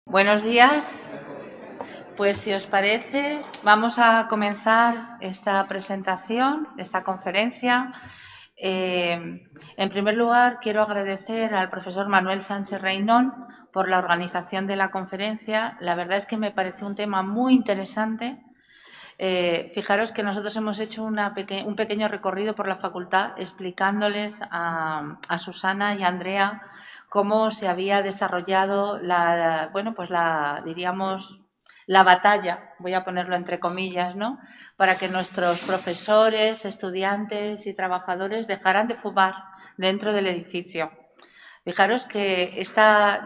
Buenos días. Pues si os parece, vamos a comenzar esta presentación, esta conferencia. En primer lugar, quiero agradecer al profesor Manuel Sánchez Reynón por la organización de la conferencia. La verdad es que me pareció un tema muy interesante. Fijaros que nosotros hemos hecho un pequeño recorrido por la facultad explicándoles a Susana y a Andrea cómo se había desarrollado diríamos, la batalla, voy a ponerlo entre comillas, ¿no?, para que nuestros profesores, estudiantes y trabajadores dejaran de fumar dentro del edificio. Fijaros que esta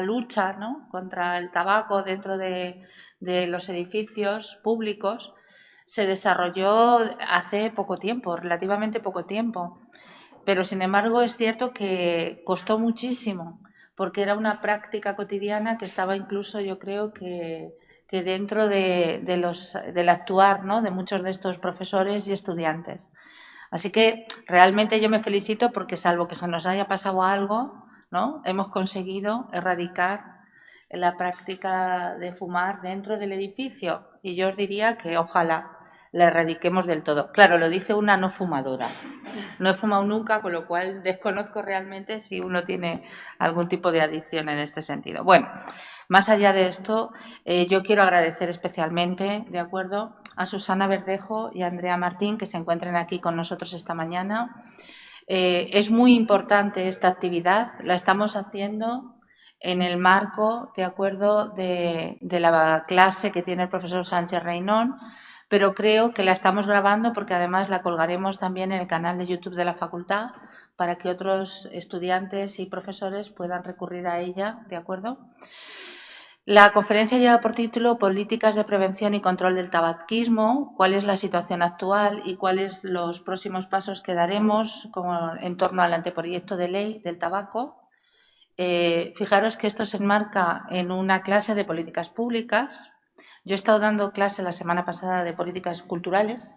lucha, ¿no?, contra el tabaco dentro de los edificios públicos se desarrolló hace poco tiempo, relativamente poco tiempo. Pero, sin embargo, es cierto que costó muchísimo, porque era una práctica cotidiana que estaba incluso, yo creo, que dentro del actuar, ¿no?, de muchos de estos profesores y estudiantes. Así que realmente yo me felicito porque, salvo que nos haya pasado algo, ¿no?, hemos conseguido erradicar la práctica de fumar dentro del edificio. Y yo os diría que ojalá la erradiquemos del todo. Claro, lo dice una no fumadora. No he fumado nunca, con lo cual desconozco realmente si uno tiene algún tipo de adicción en este sentido. Bueno, más allá de esto, yo quiero agradecer especialmente, ¿de acuerdo?, a Susana Verdejo y a Andrea Martín, que se encuentren aquí con nosotros esta mañana. Es muy importante esta actividad, la estamos haciendo en el marco, ¿de acuerdo?, de la clase que tiene el profesor Sánchez Reynón, pero creo que la estamos grabando porque además la colgaremos también en el canal de YouTube de la facultad para que otros estudiantes y profesores puedan recurrir a ella, ¿de acuerdo? La conferencia lleva por título Políticas de prevención y control del tabaquismo, cuál es la situación actual y cuáles los próximos pasos que daremos en torno al anteproyecto de ley del tabaco. Fijaros que esto se enmarca en una clase de políticas públicas. Yo he estado dando clase la semana pasada de políticas culturales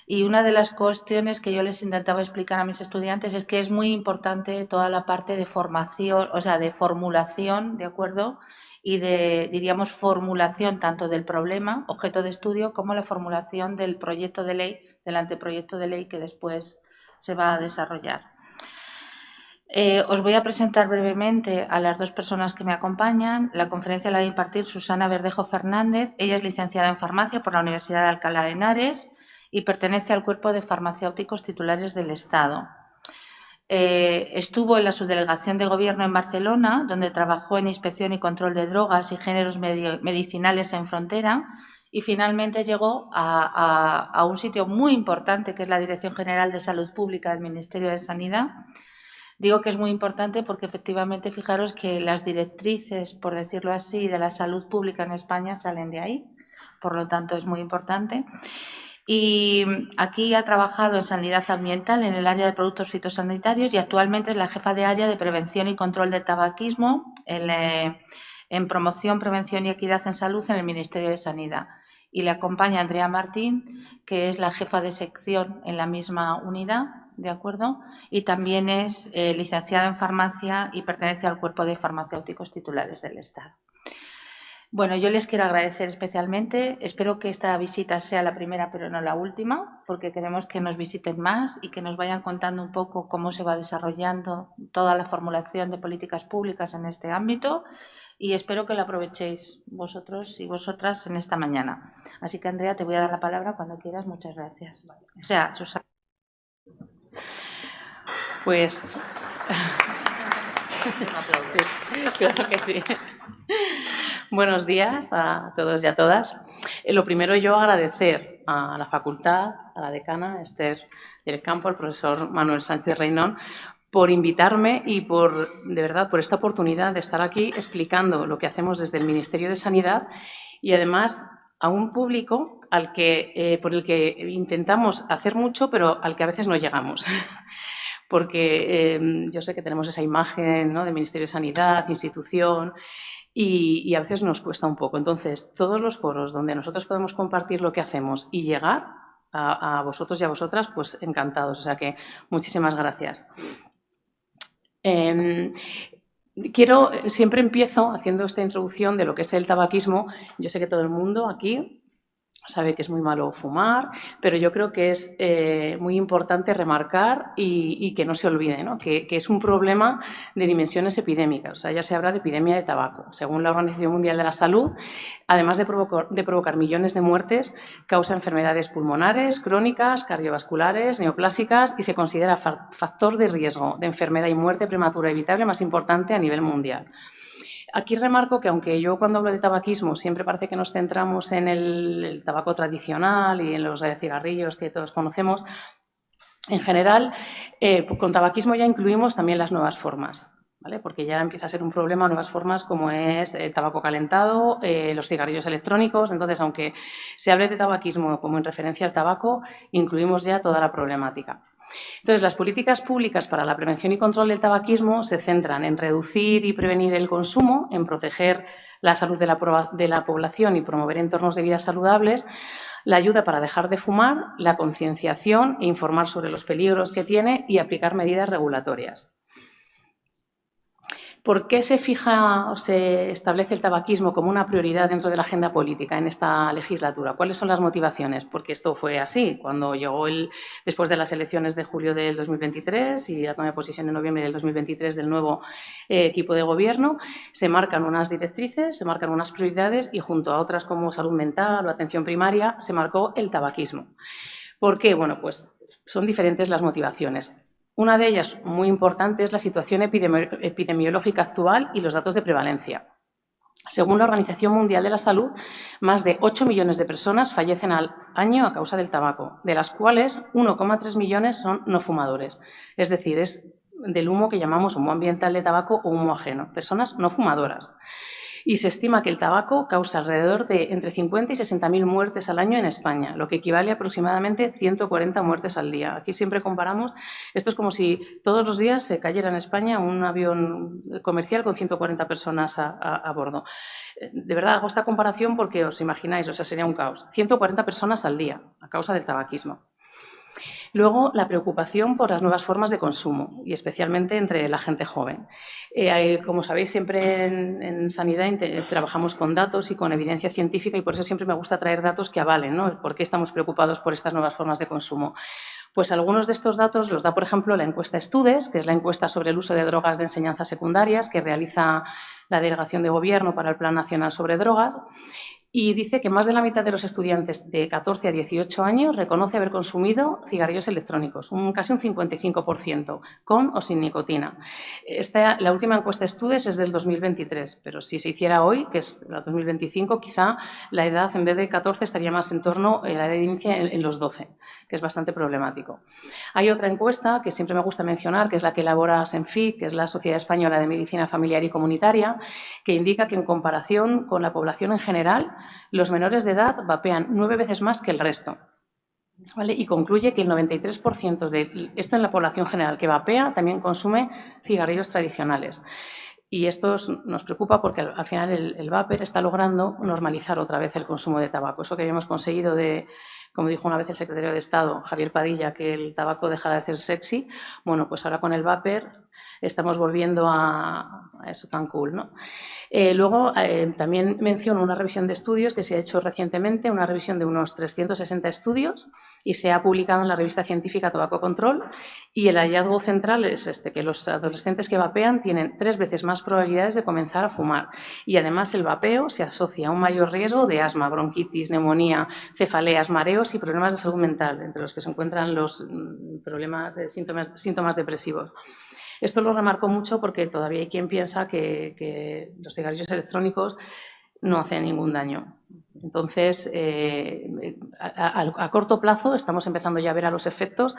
y una de las cuestiones que yo les intentaba explicar a mis estudiantes es que es muy importante toda la parte de formación, o sea, de formulación, ¿de acuerdo?, y de, diríamos, formulación tanto del problema, objeto de estudio, como la formulación del proyecto de ley, del anteproyecto de ley que después se va a desarrollar. Os voy a presentar brevemente a las dos personas que me acompañan. La conferencia la va a impartir Susana Verdejo Fernández. Ella es licenciada en farmacia por la Universidad de Alcalá de Henares y pertenece al cuerpo de farmacéuticos titulares del Estado. Estuvo en la subdelegación de Gobierno en Barcelona, donde trabajó en inspección y control de drogas y géneros medicinales en frontera, y finalmente llegó a un sitio muy importante, que es la Dirección General de Salud Pública del Ministerio de Sanidad. Digo que es muy importante porque, efectivamente, fijaros que las directrices, por decirlo así, de la salud pública en España salen de ahí. Por lo tanto, es muy importante. Y aquí ha trabajado en sanidad ambiental en el área de productos fitosanitarios y actualmente es la jefa de área de prevención y control del tabaquismo en promoción, prevención y equidad en salud en el Ministerio de Sanidad. Y le acompaña Andrea Martín, que es la jefa de sección en la misma unidad, ¿de acuerdo? Y también es licenciada en farmacia y pertenece al cuerpo de farmacéuticos titulares del Estado. Bueno, yo les quiero agradecer especialmente. Espero que esta visita sea la primera, pero no la última, porque queremos que nos visiten más y que nos vayan contando un poco cómo se va desarrollando toda la formulación de políticas públicas en este ámbito, y espero que la aprovechéis vosotros y vosotras en esta mañana. Así que, Andrea, te voy a dar la palabra cuando quieras. Muchas gracias. O sea, Susana. Pues... Claro que sí. Buenos días a todos y a todas. Lo primero, yo agradecer a la facultad, a la decana Esther del Campo, al profesor Manuel Sánchez Reynón, por invitarme y de verdad, por esta oportunidad de estar aquí explicando lo que hacemos desde el Ministerio de Sanidad, y además a un público por el que intentamos hacer mucho, pero al que a veces no llegamos. Porque yo sé que tenemos esa imagen, ¿no?, de Ministerio de Sanidad, institución, y a veces nos cuesta un poco. Entonces, todos los foros donde nosotros podemos compartir lo que hacemos y llegar a vosotros y a vosotras, pues encantados. O sea que muchísimas gracias. Siempre empiezo haciendo esta introducción de lo que es el tabaquismo. Yo sé que todo el mundo aquí sabe que es muy malo fumar, pero yo creo que es muy importante remarcar y que no se olvide, ¿no? Que es un problema de dimensiones epidémicas. O sea, ya se habla de epidemia de tabaco. Según la Organización Mundial de la Salud, además de provocar millones de muertes, causa enfermedades pulmonares, crónicas, cardiovasculares, neoplásicas y se considera factor de riesgo de enfermedad y muerte prematura evitable más importante a nivel mundial. Aquí remarco que aunque yo cuando hablo de tabaquismo siempre parece que nos centramos en el tabaco tradicional y en los cigarrillos que todos conocemos, en general con tabaquismo ya incluimos también las nuevas formas, ¿vale? Porque ya empieza a ser un problema nuevas formas como es el tabaco calentado, los cigarrillos electrónicos. Entonces, aunque se hable de tabaquismo como en referencia al tabaco, incluimos ya toda la problemática. Entonces, las políticas públicas para la prevención y control del tabaquismo se centran en reducir y prevenir el consumo, en proteger la salud de la población y promover entornos de vida saludables, la ayuda para dejar de fumar, la concienciación e informar sobre los peligros que tiene y aplicar medidas regulatorias. ¿Por qué se fija o se establece el tabaquismo como una prioridad dentro de la agenda política en esta legislatura? ¿Cuáles son las motivaciones? Porque esto fue así. Cuando llegó después de las elecciones de julio del 2023 y la toma de posesión en noviembre del 2023 del nuevo equipo de gobierno, se marcan unas directrices, se marcan unas prioridades y junto a otras como salud mental o atención primaria se marcó el tabaquismo. ¿Por qué? Bueno, pues son diferentes las motivaciones. Una de ellas, muy importante, es la situación epidemiológica actual y los datos de prevalencia. Según la Organización Mundial de la Salud, más de 8 millones de personas fallecen al año a causa del tabaco, de las cuales 1,3 millones son no fumadores. Es decir, es del humo que llamamos humo ambiental de tabaco o humo ajeno, personas no fumadoras. Y se estima que el tabaco causa alrededor de entre 50 y 60.000 muertes al año en España, lo que equivale a aproximadamente 140 muertes al día. Aquí siempre comparamos, esto es como si todos los días se cayera en España un avión comercial con 140 personas a bordo. De verdad, hago esta comparación porque os imagináis, o sea, sería un caos. 140 personas al día a causa del tabaquismo. Luego, la preocupación por las nuevas formas de consumo y especialmente entre la gente joven. Como sabéis, siempre en sanidad trabajamos con datos y con evidencia científica y por eso siempre me gusta traer datos que avalen, ¿no? ¿Por qué estamos preocupados por estas nuevas formas de consumo? Pues algunos de estos datos los da, por ejemplo, la encuesta Estudes, que es la encuesta sobre el uso de drogas de enseñanza secundarias que realiza la Delegación de Gobierno para el Plan Nacional sobre Drogas. Y dice que más de la mitad de los estudiantes de 14 a 18 años reconoce haber consumido cigarrillos electrónicos, casi un 55%, con o sin nicotina. La última encuesta Estudes es del 2023, pero si se hiciera hoy, que es la 2025, quizá la edad en vez de 14 estaría más en torno a la edad de inicia en los 12, que es bastante problemático. Hay otra encuesta que siempre me gusta mencionar, que es la que elabora SENFIC, que es la Sociedad Española de Medicina Familiar y Comunitaria, que indica que en comparación con la población en general, los menores de edad vapean 9 veces más que el resto, ¿vale? Y concluye que el 93% de esto en la población general que vapea también consume cigarrillos tradicionales. Y esto nos preocupa porque al final el vapor está logrando normalizar otra vez el consumo de tabaco. Eso que habíamos conseguido como dijo una vez el secretario de Estado, Javier Padilla, que el tabaco dejara de ser sexy, bueno, pues ahora con el vapor estamos volviendo a eso tan cool, ¿no? Luego, también menciono una revisión de estudios que se ha hecho recientemente, una revisión de unos 360 estudios y se ha publicado en la revista científica Tobacco Control, y el hallazgo central es que los adolescentes que vapean tienen 3 veces más probabilidades de comenzar a fumar y además el vapeo se asocia a un mayor riesgo de asma, bronquitis, neumonía, cefaleas, mareos y problemas de salud mental, entre los que se encuentran los problemas de síntomas depresivos. Esto lo remarco mucho porque todavía hay quien piensa que los cigarrillos electrónicos no hacen ningún daño. Entonces, a corto plazo estamos empezando ya a ver a los efectos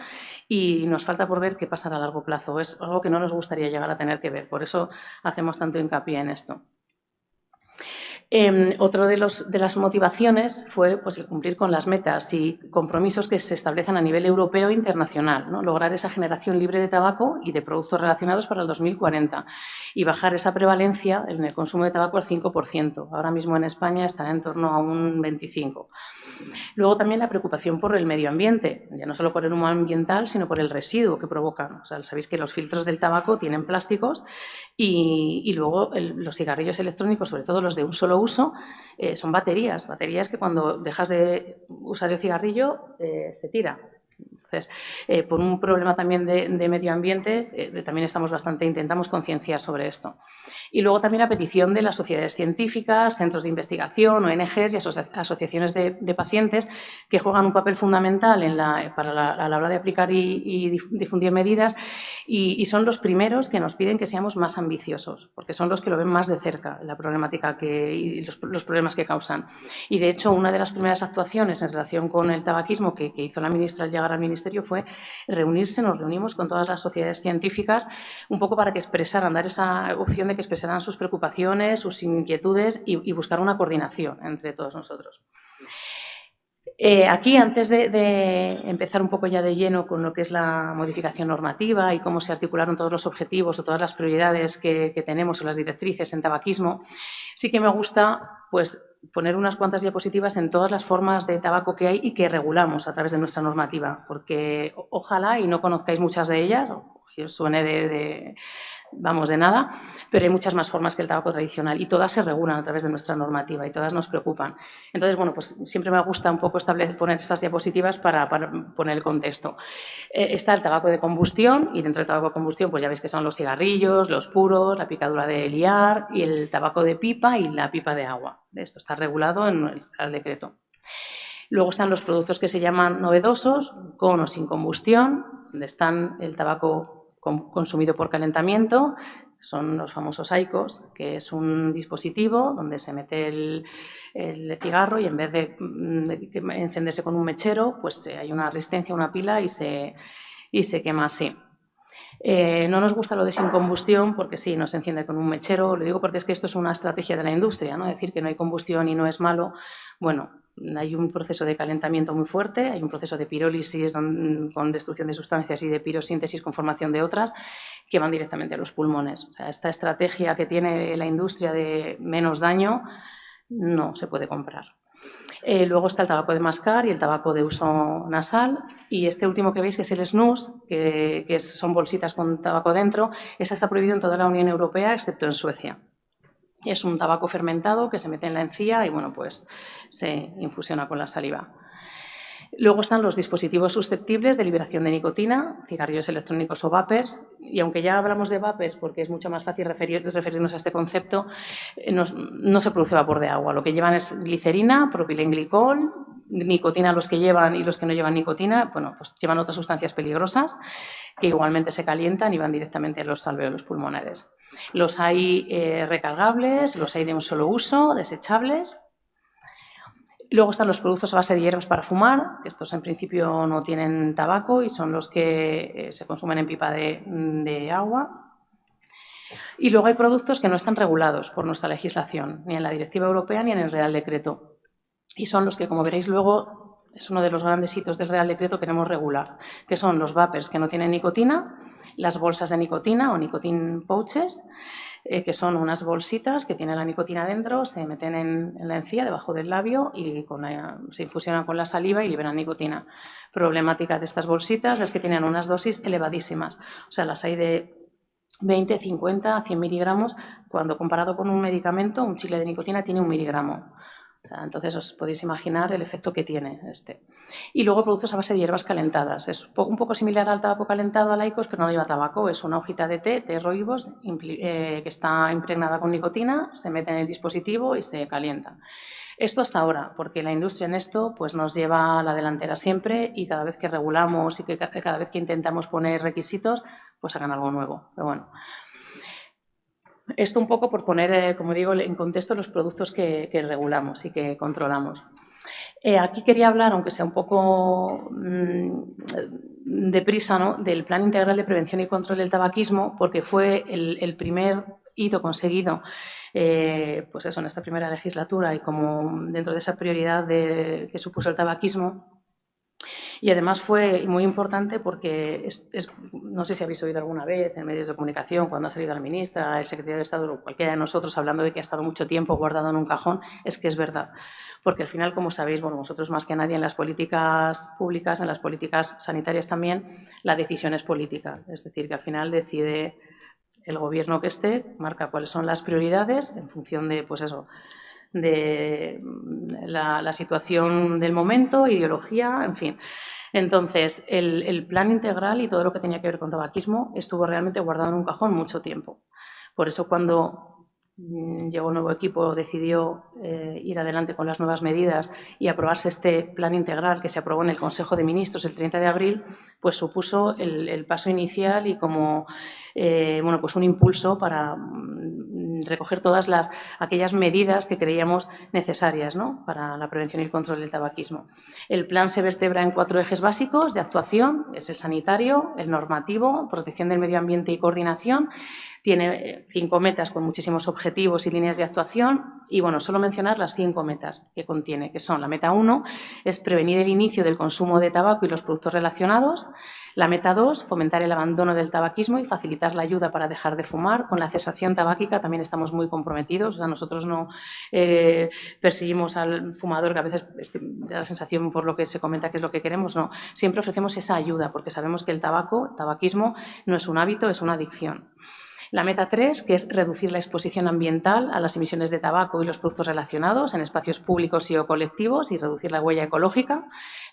y nos falta por ver qué pasará a largo plazo. Es algo que no nos gustaría llegar a tener que ver, por eso hacemos tanto hincapié en esto. Otro de las motivaciones fue pues, el cumplir con las metas y compromisos que se establecen a nivel europeo e internacional, ¿no? Lograr esa generación libre de tabaco y de productos relacionados para el 2040 y bajar esa prevalencia en el consumo de tabaco al 5%. Ahora mismo en España estará en torno a un 25%. Luego también la preocupación por el medio ambiente, ya no solo por el humo ambiental, sino por el residuo que provocan. O sea, sabéis que los filtros del tabaco tienen plásticos y luego los cigarrillos electrónicos, sobre todo los de un solo uso, son baterías que cuando dejas de usar el cigarrillo se tira. Entonces, por un problema también de medio ambiente, también intentamos concienciar sobre esto. Y luego también a petición de las sociedades científicas, centros de investigación, ONGs y asociaciones de pacientes que juegan un papel fundamental a la hora de aplicar y difundir medidas y son los primeros que nos piden que seamos más ambiciosos, porque son los que lo ven más de cerca, la problemática y los problemas que causan. Y, de hecho, una de las primeras actuaciones en relación con el tabaquismo que hizo la ministra al llegar al Ministerio fue nos reunimos con todas las sociedades científicas un poco para que expresaran, dar esa opción de que expresaran sus preocupaciones, sus inquietudes y buscar una coordinación entre todos nosotros. Aquí, antes de empezar un poco ya de lleno con lo que es la modificación normativa y cómo se articularon todos los objetivos o todas las prioridades que tenemos o las directrices en tabaquismo, sí que me gusta pues, poner unas cuantas diapositivas en todas las formas de tabaco que hay y que regulamos a través de nuestra normativa, porque ojalá y no conozcáis muchas de ellas, que os suene de nada, pero hay muchas más formas que el tabaco tradicional y todas se regulan a través de nuestra normativa y todas nos preocupan. Entonces, bueno, pues siempre me gusta un poco poner estas diapositivas para poner el contexto. Está el tabaco de combustión y dentro del tabaco de combustión pues ya veis que son los cigarrillos, los puros, la picadura de liar y el tabaco de pipa y la pipa de agua. Esto está regulado en el Real Decreto. Luego están los productos que se llaman novedosos, con o sin combustión, donde están el tabaco consumido por calentamiento, son los famosos IQOS, que es un dispositivo donde se mete el cigarro y en vez de encenderse con un mechero, pues hay una resistencia, una pila y se quema así. No nos gusta lo de sin combustión porque sí, no se enciende con un mechero. Lo digo porque es que esto es una estrategia de la industria, ¿no? Decir que no hay combustión y no es malo. Bueno, hay un proceso de calentamiento muy fuerte, hay un proceso de pirólisis con destrucción de sustancias y de pirosíntesis con formación de otras que van directamente a los pulmones. O sea, esta estrategia que tiene la industria de menos daño no se puede comprar. Luego está el tabaco de mascar y el tabaco de uso nasal. Y este último que veis, que es el snus, que son bolsitas con tabaco dentro, ese está prohibido en toda la Unión Europea, excepto en Suecia. Es un tabaco fermentado que se mete en la encía y, bueno, pues se infusiona con la saliva. Luego están los dispositivos susceptibles de liberación de nicotina, cigarrillos electrónicos o vapers, y aunque ya hablamos de vapers porque es mucho más fácil referirnos a este concepto, no se produce vapor de agua. Lo que llevan es glicerina, propilenglicol, nicotina los que llevan y los que no llevan nicotina, bueno, pues llevan otras sustancias peligrosas que igualmente se calientan y van directamente a los alvéolos pulmonares. Los hay recargables, los hay de un solo uso, desechables. Luego están los productos a base de hierbas para fumar, que estos en principio no tienen tabaco y son los que se consumen en pipa de agua. Y luego hay productos que no están regulados por nuestra legislación, ni en la Directiva Europea ni en el Real Decreto. Y son los que, como veréis luego, es uno de los grandes hitos del Real Decreto que queremos regular, que son los vapers que no tienen nicotina, las bolsas de nicotina o nicotine pouches, que son unas bolsitas que tienen la nicotina dentro, se meten en la encía, debajo del labio y se infusionan con la saliva y liberan nicotina. Problemática de estas bolsitas es que tienen unas dosis elevadísimas, o sea, las hay de 20, 50, 100 miligramos, cuando comparado con un medicamento, un chile de nicotina tiene 1 miligramo. O sea, entonces os podéis imaginar el efecto que tiene este. Y luego productos a base de hierbas calentadas. Es un poco similar al tabaco calentado, al IQOS, pero no lleva tabaco. Es una hojita de té rooibos, que está impregnada con nicotina, se mete en el dispositivo y se calienta. Esto hasta ahora, porque la industria en esto pues, nos lleva a la delantera siempre y cada vez que regulamos y cada vez que intentamos poner requisitos, pues hagan algo nuevo. Pero bueno. Esto un poco por poner, como digo, en contexto los productos que regulamos y que controlamos. Aquí quería hablar, aunque sea un poco deprisa, ¿no?, del Plan Integral de Prevención y Control del Tabaquismo, porque fue el primer hito conseguido pues eso, en esta primera legislatura y como dentro de esa prioridad que supuso el tabaquismo. Y además fue muy importante porque, no sé si habéis oído alguna vez en medios de comunicación, cuando ha salido la ministra, el secretario de Estado o cualquiera de nosotros hablando de que ha estado mucho tiempo guardado en un cajón, es que es verdad. Porque al final, como sabéis, bueno, vosotros más que nadie en las políticas públicas, en las políticas sanitarias también, la decisión es política. Es decir, que al final decide el gobierno que esté, marca cuáles son las prioridades en función de, pues eso, de la situación del momento, ideología, en fin. Entonces, el plan integral y todo lo que tenía que ver con tabaquismo estuvo realmente guardado en un cajón mucho tiempo. Por eso, cuando llegó un nuevo equipo, decidió ir adelante con las nuevas medidas y aprobarse este plan integral que se aprobó en el Consejo de Ministros el 30 de abril, pues supuso el paso inicial y como bueno, pues un impulso para recoger todas aquellas medidas que creíamos necesarias, ¿no?, para la prevención y el control del tabaquismo. El plan se vertebra en 4 ejes básicos de actuación: es el sanitario, el normativo, protección del medio ambiente y coordinación. Tiene 5 metas con muchísimos objetivos y líneas de actuación y, bueno, solo mencionar las 5 metas que contiene, que son: la meta 1 es prevenir el inicio del consumo de tabaco y los productos relacionados; la meta 2, fomentar el abandono del tabaquismo y facilitar la ayuda para dejar de fumar. Con la cesación tabáquica también estamos muy comprometidos, o sea, nosotros no perseguimos al fumador, que a veces es que da la sensación por lo que se comenta que es lo que queremos, no, siempre ofrecemos esa ayuda porque sabemos que el tabaquismo no es un hábito, es una adicción. La meta 3, que es reducir la exposición ambiental a las emisiones de tabaco y los productos relacionados en espacios públicos y o colectivos y reducir la huella ecológica.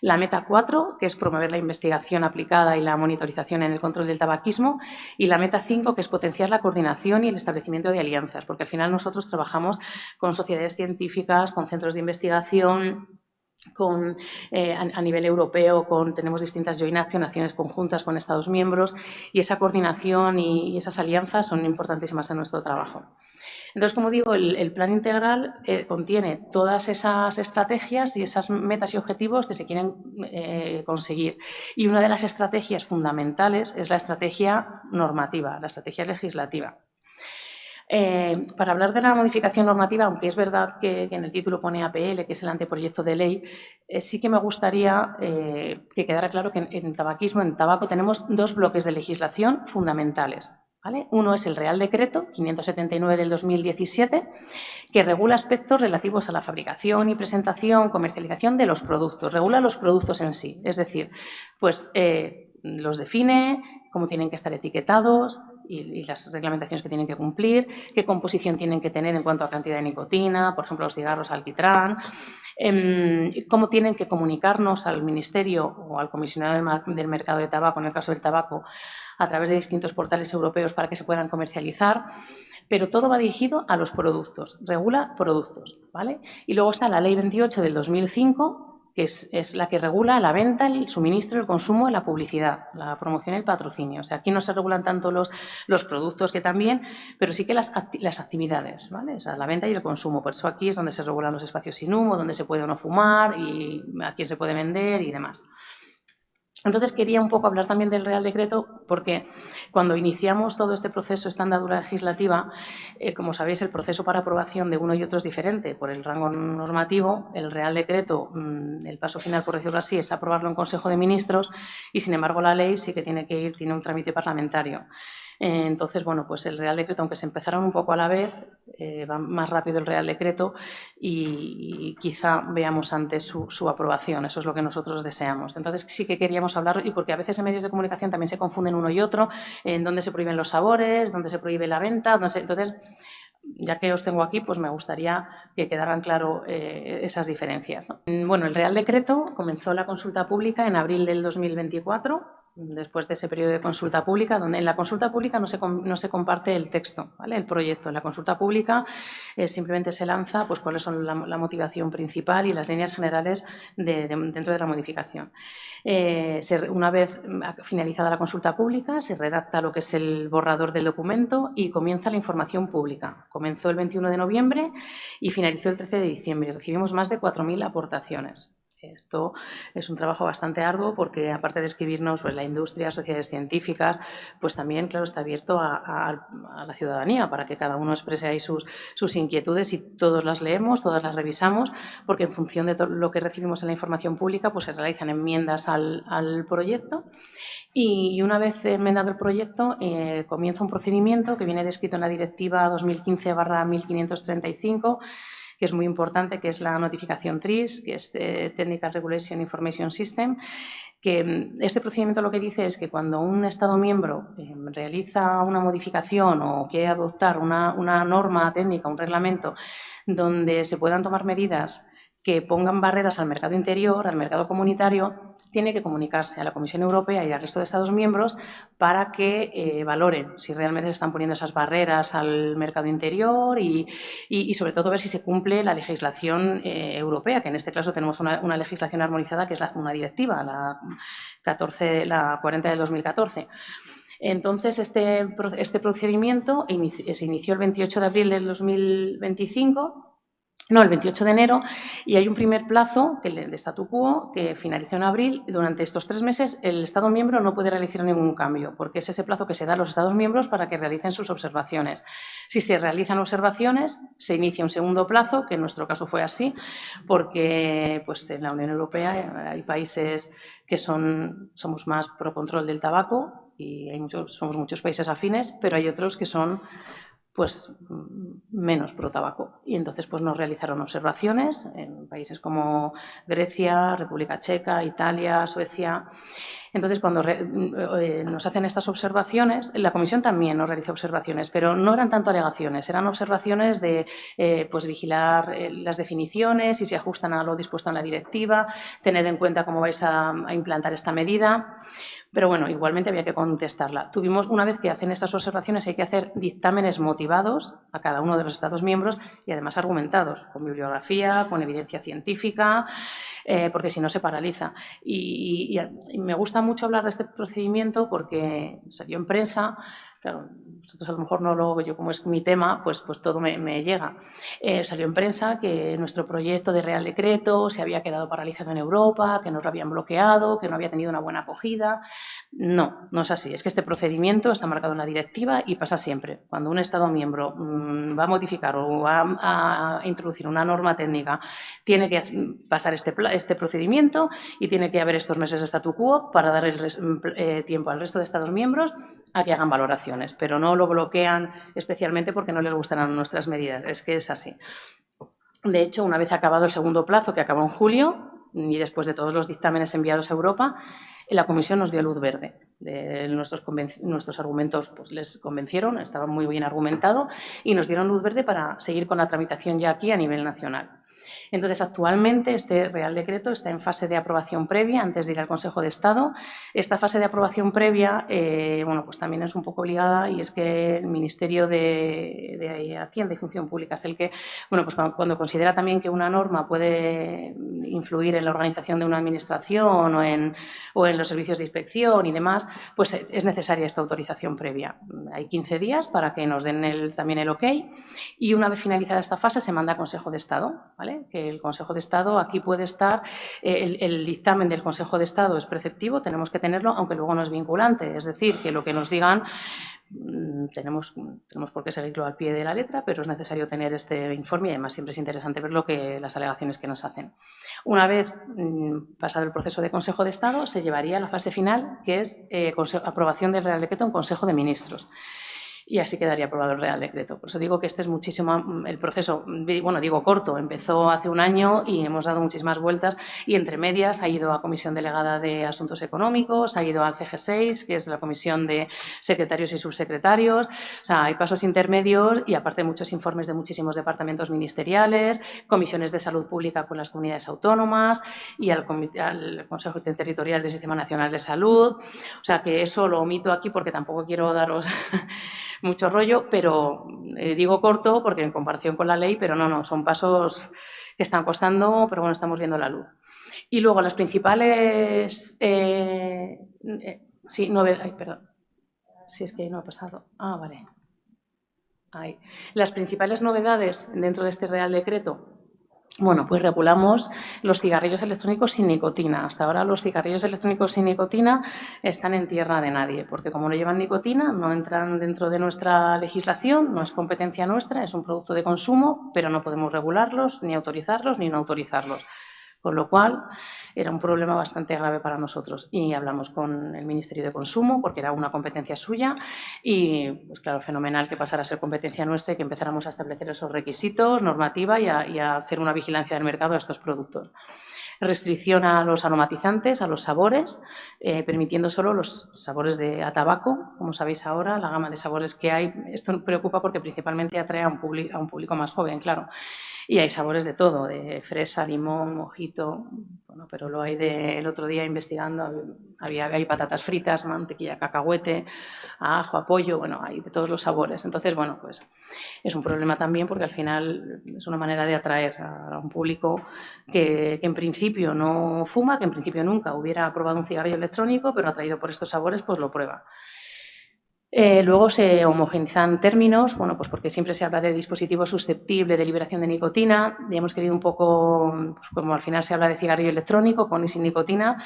La meta 4, que es promover la investigación aplicada y la monitorización en el control del tabaquismo. Y la meta 5, que es potenciar la coordinación y el establecimiento de alianzas, porque al final nosotros trabajamos con sociedades científicas, con centros de investigación, a nivel europeo, tenemos distintas joint action, acciones conjuntas con Estados miembros, y esa coordinación y esas alianzas son importantísimas en nuestro trabajo. Entonces, como digo, el plan integral contiene todas esas estrategias y esas metas y objetivos que se quieren conseguir. Y una de las estrategias fundamentales es la estrategia normativa, la estrategia legislativa. Para hablar de la modificación normativa, aunque es verdad que en el título pone APL, que es el anteproyecto de ley, sí que me gustaría que quedara claro que en tabaco, tenemos 2 bloques de legislación fundamentales, ¿vale? Uno es el Real Decreto 579 del 2017, que regula aspectos relativos a la fabricación y presentación, comercialización de los productos, regula los productos en sí, es decir, pues los define, cómo tienen que estar etiquetados y las reglamentaciones que tienen que cumplir, qué composición tienen que tener en cuanto a cantidad de nicotina, por ejemplo, los cigarros alquitrán, cómo tienen que comunicarnos al Ministerio o al Comisionado del Mercado de Tabaco, en el caso del tabaco, a través de distintos portales europeos para que se puedan comercializar, pero todo va dirigido a los productos, regula productos, ¿vale? Y luego está la Ley 28 del 2005, que es la que regula la venta, el suministro, el consumo, la publicidad, la promoción y el patrocinio. O sea, aquí no se regulan tanto los productos, que también, pero sí que las actividades, ¿vale? O sea, la venta y el consumo. Por eso aquí es donde se regulan los espacios sin humo, donde se puede o no fumar y a quién se puede vender y demás. Entonces, quería un poco hablar también del Real Decreto porque cuando iniciamos todo este proceso, esta andadura legislativa, como sabéis, el proceso para aprobación de uno y otro es diferente por el rango normativo. El Real Decreto, el paso final, por decirlo así, es aprobarlo en Consejo de Ministros y, sin embargo, la ley sí que tiene un trámite parlamentario. Entonces, bueno, pues el Real Decreto, aunque se empezaron un poco a la vez, va más rápido el Real Decreto y quizá veamos antes su aprobación. Eso es lo que nosotros deseamos. Entonces, sí que queríamos hablar, y porque a veces en medios de comunicación también se confunden uno y otro, en dónde se prohíben los sabores, dónde se prohíbe la venta, entonces, ya que os tengo aquí, pues me gustaría que quedaran claro esas diferencias, ¿no? Bueno, el Real Decreto comenzó la consulta pública en abril del 2024, después de ese periodo de consulta pública, donde en la consulta pública no se comparte el texto, ¿vale?, el proyecto. En la consulta pública simplemente se lanza pues cuáles son la motivación principal y las líneas generales dentro de la modificación. Una vez finalizada la consulta pública, se redacta lo que es el borrador del documento y comienza la información pública. Comenzó el 21 de noviembre y finalizó el 13 de diciembre. Recibimos más de 4.000 aportaciones. Esto es un trabajo bastante arduo porque, aparte de escribirnos pues, la industria, sociedades científicas, pues también, claro, está abierto a la ciudadanía para que cada uno exprese ahí sus inquietudes y todos las leemos, todas las revisamos, porque en función de todo lo que recibimos en la información pública, pues se realizan enmiendas al proyecto. Y una vez enmendado el proyecto, comienza un procedimiento que viene descrito en la Directiva 2015/1535, que es muy importante, que es la notificación TRIS, que es Technical Regulation Information System, que este procedimiento lo que dice es que cuando un Estado miembro realiza una modificación o quiere adoptar una norma técnica, un reglamento, donde se puedan tomar medidas que pongan barreras al mercado interior, al mercado comunitario, tiene que comunicarse a la Comisión Europea y al resto de Estados miembros para que valoren si realmente se están poniendo esas barreras al mercado interior y sobre todo ver si se cumple la legislación europea, que en este caso tenemos una legislación armonizada que es una directiva, la 40 del 2014. Entonces, este procedimiento se inició el 28 de abril del 2025. No, el 28 de enero, y hay un primer plazo de statu quo que finalizó en abril. Durante estos 3 meses el Estado miembro no puede realizar ningún cambio, porque es ese plazo que se da a los Estados miembros para que realicen sus observaciones. Si se realizan observaciones, se inicia un segundo plazo, que en nuestro caso fue así, porque pues, en la Unión Europea hay países que somos más pro control del tabaco y somos muchos países afines, pero hay otros que son pues menos pro tabaco. Y entonces pues nos realizaron observaciones en países como Grecia, República Checa, Italia, Suecia. Entonces, cuando nos hacen estas observaciones, la Comisión también nos realizó observaciones, pero no eran tanto alegaciones, eran observaciones de pues vigilar las definiciones, si se ajustan a lo dispuesto en la directiva, tener en cuenta cómo vais a implantar esta medida. Pero bueno, igualmente había que contestarla. Una vez que hacen estas observaciones, hay que hacer dictámenes motivados a cada uno de los Estados miembros y además argumentados, con bibliografía, con evidencia científica, porque si no se paraliza. Y me gusta mucho hablar de este procedimiento porque salió en prensa. Claro, vosotros a lo mejor no lo, yo como es mi tema, pues todo me llega. Salió en prensa que nuestro proyecto de Real Decreto se había quedado paralizado en Europa, que nos lo habían bloqueado, que no había tenido una buena acogida. No, no es así. Es que este procedimiento está marcado en la directiva y pasa siempre. Cuando un Estado miembro va a modificar o va a introducir una norma técnica, tiene que pasar este procedimiento y tiene que haber estos meses de statu quo para dar tiempo al resto de Estados miembros a que hagan valoraciones, pero no lo bloquean especialmente porque no les gustarán nuestras medidas. Es que es así. De hecho, una vez acabado el segundo plazo, que acabó en julio, y después de todos los dictámenes enviados a Europa, la Comisión nos dio luz verde. Nuestros argumentos pues, les convencieron, estaban muy bien argumentados y nos dieron luz verde para seguir con la tramitación ya aquí a nivel nacional. Entonces, actualmente este Real Decreto está en fase de aprobación previa antes de ir al Consejo de Estado. Esta fase de aprobación previa, bueno, pues también es un poco obligada y es que el Ministerio de Hacienda y Función Pública es el que, bueno, pues cuando considera también que una norma puede influir en la organización de una administración o en los servicios de inspección y demás, pues es necesaria esta autorización previa. Hay 15 días para que nos den también el ok y una vez finalizada esta fase se manda a Consejo de Estado, ¿vale? Que el Consejo de Estado aquí puede estar, el dictamen del Consejo de Estado es preceptivo, tenemos que tenerlo, aunque luego no es vinculante, es decir, que lo que nos digan tenemos por qué seguirlo al pie de la letra, pero es necesario tener este informe y además siempre es interesante ver las alegaciones que nos hacen. Una vez pasado el proceso de Consejo de Estado, se llevaría a la fase final, que es aprobación del Real Decreto en Consejo de Ministros. Y así quedaría aprobado el Real Decreto. Por eso digo que este es muchísimo, el proceso, bueno, digo corto, empezó hace un año y hemos dado muchísimas vueltas y entre medias ha ido a Comisión Delegada de Asuntos Económicos, ha ido al CG6, que es la Comisión de Secretarios y Subsecretarios, o sea, hay pasos intermedios y aparte muchos informes de muchísimos departamentos ministeriales, comisiones de salud pública con las comunidades autónomas y al Consejo Territorial del Sistema Nacional de Salud, o sea, que eso lo omito aquí porque tampoco quiero daros mucho rollo, pero digo corto porque en comparación con la ley, pero no, son pasos que están costando, pero bueno, estamos viendo la luz. Y luego las principales... sí, ay, perdón. Si es que no ha pasado. Ah, vale. Ahí. Las principales novedades dentro de este Real Decreto Bueno, pues regulamos los cigarrillos electrónicos sin nicotina. Hasta ahora los cigarrillos electrónicos sin nicotina están en tierra de nadie, porque como no llevan nicotina, no entran dentro de nuestra legislación, no es competencia nuestra, es un producto de consumo, pero no podemos regularlos, ni autorizarlos, ni no autorizarlos. Con lo cual, era un problema bastante grave para nosotros. Y hablamos con el Ministerio de Consumo, porque era una competencia suya, y, pues claro, fenomenal que pasara a ser competencia nuestra y que empezáramos a establecer esos requisitos, normativa y a hacer una vigilancia del mercado a estos productos. Restricción a los aromatizantes, a los sabores, permitiendo solo los sabores a tabaco. Como sabéis ahora, la gama de sabores que hay, esto preocupa porque principalmente atrae a un público más joven, claro. Y hay sabores de todo, de fresa, limón, mojito, bueno, pero lo hay el otro día investigando, hay patatas fritas, mantequilla, cacahuete, ajo, a pollo, bueno, hay de todos los sabores. Entonces, bueno, pues es un problema también porque al final es una manera de atraer a un público que en principio no fuma, que en principio nunca hubiera probado un cigarrillo electrónico, pero atraído por estos sabores, pues lo prueba. Luego se homogenizan términos, bueno, pues porque siempre se habla de dispositivo susceptible de liberación de nicotina y hemos querido un poco, pues como al final se habla de cigarrillo electrónico con y sin nicotina,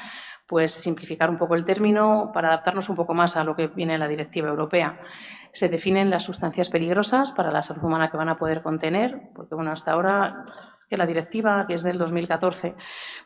pues simplificar un poco el término para adaptarnos un poco más a lo que viene en la directiva europea. Se definen las sustancias peligrosas para la salud humana que van a poder contener, porque bueno, hasta ahora que la directiva, que es del 2014,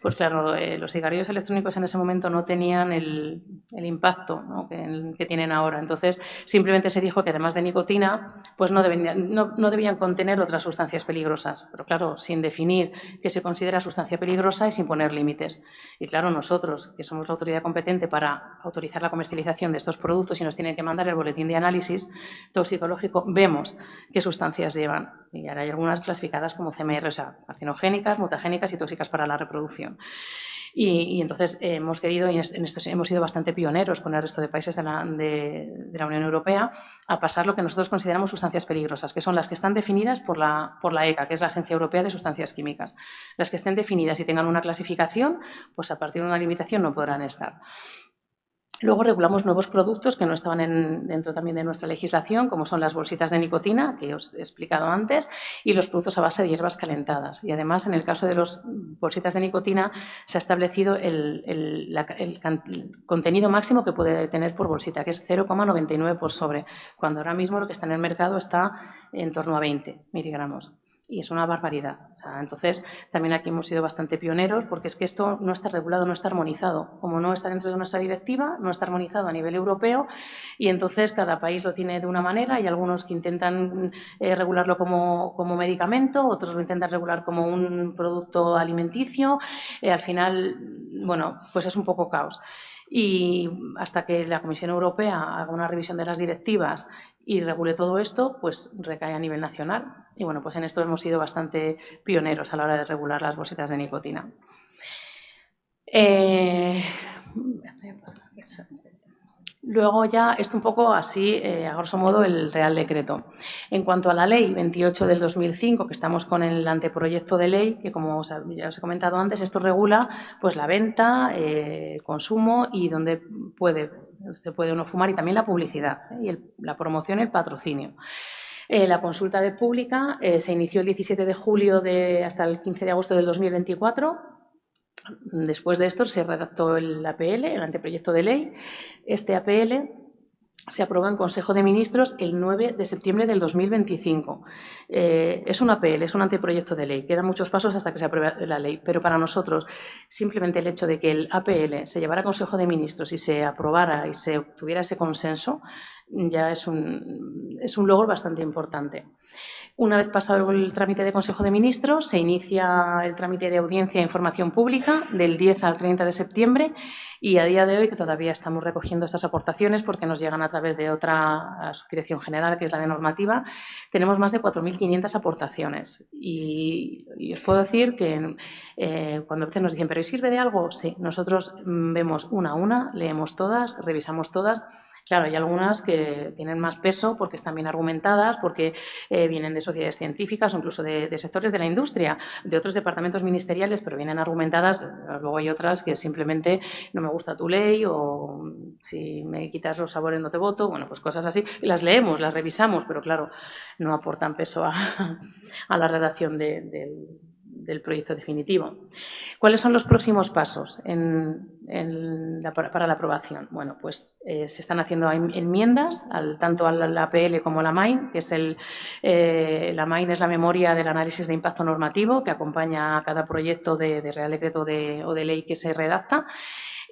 pues claro, los cigarrillos electrónicos en ese momento no tenían el impacto, ¿no? que tienen ahora. Entonces, simplemente se dijo que además de nicotina, pues no debían contener otras sustancias peligrosas. Pero claro, sin definir qué se considera sustancia peligrosa y sin poner límites. Y claro, nosotros, que somos la autoridad competente para autorizar la comercialización de estos productos y nos tienen que mandar el boletín de análisis toxicológico, vemos qué sustancias llevan. Y ahora hay algunas clasificadas como CMR, o sea, carcinogénicas, mutagénicas y tóxicas para la reproducción. Y entonces hemos querido, y en esto hemos sido bastante pioneros con el resto de países de la Unión Europea, a pasar lo que nosotros consideramos sustancias peligrosas, que son las que están definidas por la ECA, que es la Agencia Europea de Sustancias Químicas. Las que estén definidas y tengan una clasificación, pues a partir de una limitación no podrán estar. Luego regulamos nuevos productos que no estaban dentro también de nuestra legislación, como son las bolsitas de nicotina, que os he explicado antes, y los productos a base de hierbas calentadas. Y además, en el caso de las bolsitas de nicotina, se ha establecido el contenido máximo que puede tener por bolsita, que es 0,99 por sobre, cuando ahora mismo lo que está en el mercado está en torno a 20 miligramos. Y es una barbaridad. Entonces, también aquí hemos sido bastante pioneros porque es que esto no está regulado, no está armonizado. Como no está dentro de nuestra directiva, no está armonizado a nivel europeo y entonces cada país lo tiene de una manera. Hay algunos que intentan regularlo como medicamento, otros lo intentan regular como un producto alimenticio. Al final, bueno, pues es un poco caos. Y hasta que la Comisión Europea haga una revisión de las directivas y regule todo esto, pues recae a nivel nacional. Y bueno, pues en esto hemos sido bastante pioneros a la hora de regular las bolsitas de nicotina. Luego ya esto un poco así, a grosso modo, el Real Decreto. En cuanto a la Ley 28 del 2005, que estamos con el anteproyecto de ley, que como ya os he comentado antes, esto regula pues la venta, consumo y donde se puede uno fumar y también la publicidad, y la promoción y el patrocinio. La consulta de pública se inició el 17 de julio hasta el 15 de agosto del 2024. Después de esto se redactó el APL, el anteproyecto de ley. Este APL se aprobó en Consejo de Ministros el 9 de septiembre del 2025. Es un APL, es un anteproyecto de ley. Quedan muchos pasos hasta que se apruebe la ley, pero para nosotros simplemente el hecho de que el APL se llevara a Consejo de Ministros y se aprobara y se obtuviera ese consenso ya es un logro bastante importante. Una vez pasado el trámite de Consejo de Ministros, se inicia el trámite de audiencia e información pública del 10 al 30 de septiembre y a día de hoy, que todavía estamos recogiendo estas aportaciones porque nos llegan a través de otra subdirección general, que es la de normativa, tenemos más de 4.500 aportaciones. Y os puedo decir que cuando a veces nos dicen, ¿pero sirve de algo? Sí, nosotros vemos una a una, leemos todas, revisamos todas. Claro, hay algunas que tienen más peso porque están bien argumentadas, porque vienen de sociedades científicas o incluso de sectores de la industria, de otros departamentos ministeriales, pero vienen argumentadas. Luego hay otras que simplemente no me gusta tu ley o si me quitas los sabores no te voto, bueno, pues cosas así. Las leemos, las revisamos, pero claro, no aportan peso a la redacción del proyecto definitivo. ¿Cuáles son los próximos pasos para la aprobación? Bueno, pues se están haciendo enmiendas tanto a la APL como a la MAIN, que es la MAIN es la memoria del análisis de impacto normativo que acompaña a cada proyecto de Real Decreto o de ley que se redacta.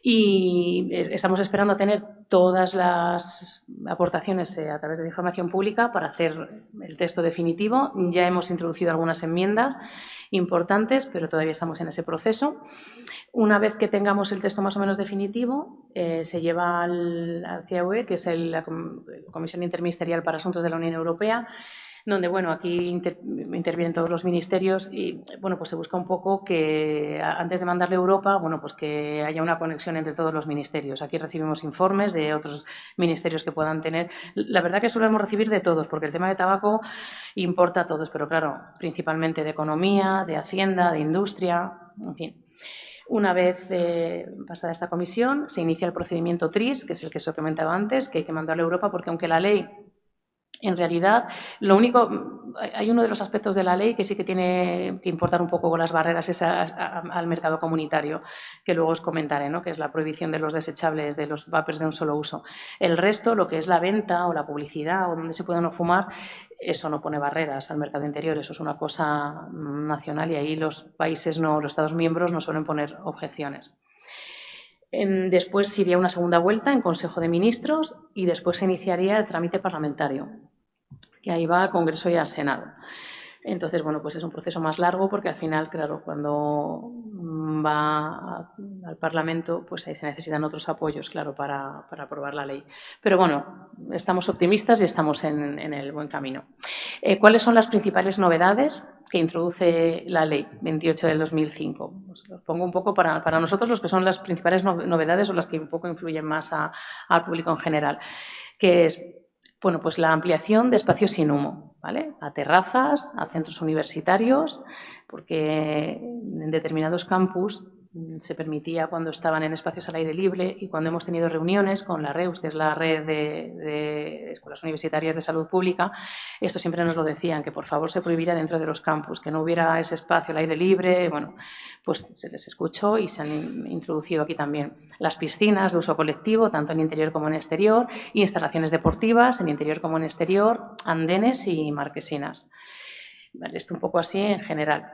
Y estamos esperando tener todas las aportaciones a través de la información pública para hacer el texto definitivo. Ya hemos introducido algunas enmiendas importantes, pero todavía estamos en ese proceso. Una vez que tengamos el texto más o menos definitivo, se lleva al CAUE, que es la Comisión Interministerial para Asuntos de la Unión Europea, donde, bueno, aquí intervienen todos los ministerios y, bueno, pues se busca un poco que antes de mandarle a Europa, bueno, pues que haya una conexión entre todos los ministerios. Aquí recibimos informes de otros ministerios que puedan tener. La verdad que solemos recibir de todos, porque el tema de tabaco importa a todos, pero claro, principalmente de economía, de hacienda, de industria, en fin. Una vez pasada esta comisión, se inicia el procedimiento TRIS, que es el que os he comentado antes, que hay que mandarle a Europa porque aunque la ley... En realidad, hay uno de los aspectos de la ley que sí que tiene que importar un poco con las barreras al mercado comunitario, que luego os comentaré, ¿no? Que es la prohibición de los desechables, de los vapers de un solo uso. El resto, lo que es la venta o la publicidad o donde se pueda no fumar, eso no pone barreras al mercado interior, eso es una cosa nacional y ahí los Estados miembros no suelen poner objeciones. Después iría una segunda vuelta en Consejo de Ministros y después se iniciaría el trámite parlamentario, que ahí va al Congreso y al Senado. Entonces, bueno, pues es un proceso más largo porque al final, claro, cuando va al Parlamento, pues ahí se necesitan otros apoyos, claro, para aprobar la ley. Pero bueno, estamos optimistas y estamos en el buen camino. ¿Cuáles son las principales novedades que introduce la ley 28 del 2005? Pues los pongo un poco para nosotros los que son las principales novedades o las que un poco influyen más al público en general, que es, bueno, pues la ampliación de espacios sin humo, ¿vale? A terrazas, a centros universitarios, porque en determinados campus se permitía cuando estaban en espacios al aire libre y cuando hemos tenido reuniones con la REUS, que es la red de escuelas universitarias de salud pública, esto siempre nos lo decían, que por favor se prohibiera dentro de los campus, que no hubiera ese espacio al aire libre. Bueno, pues se les escuchó y se han introducido aquí también las piscinas de uso colectivo, tanto en interior como en exterior, instalaciones deportivas en interior como en exterior, andenes y marquesinas. Vale, esto un poco así en general.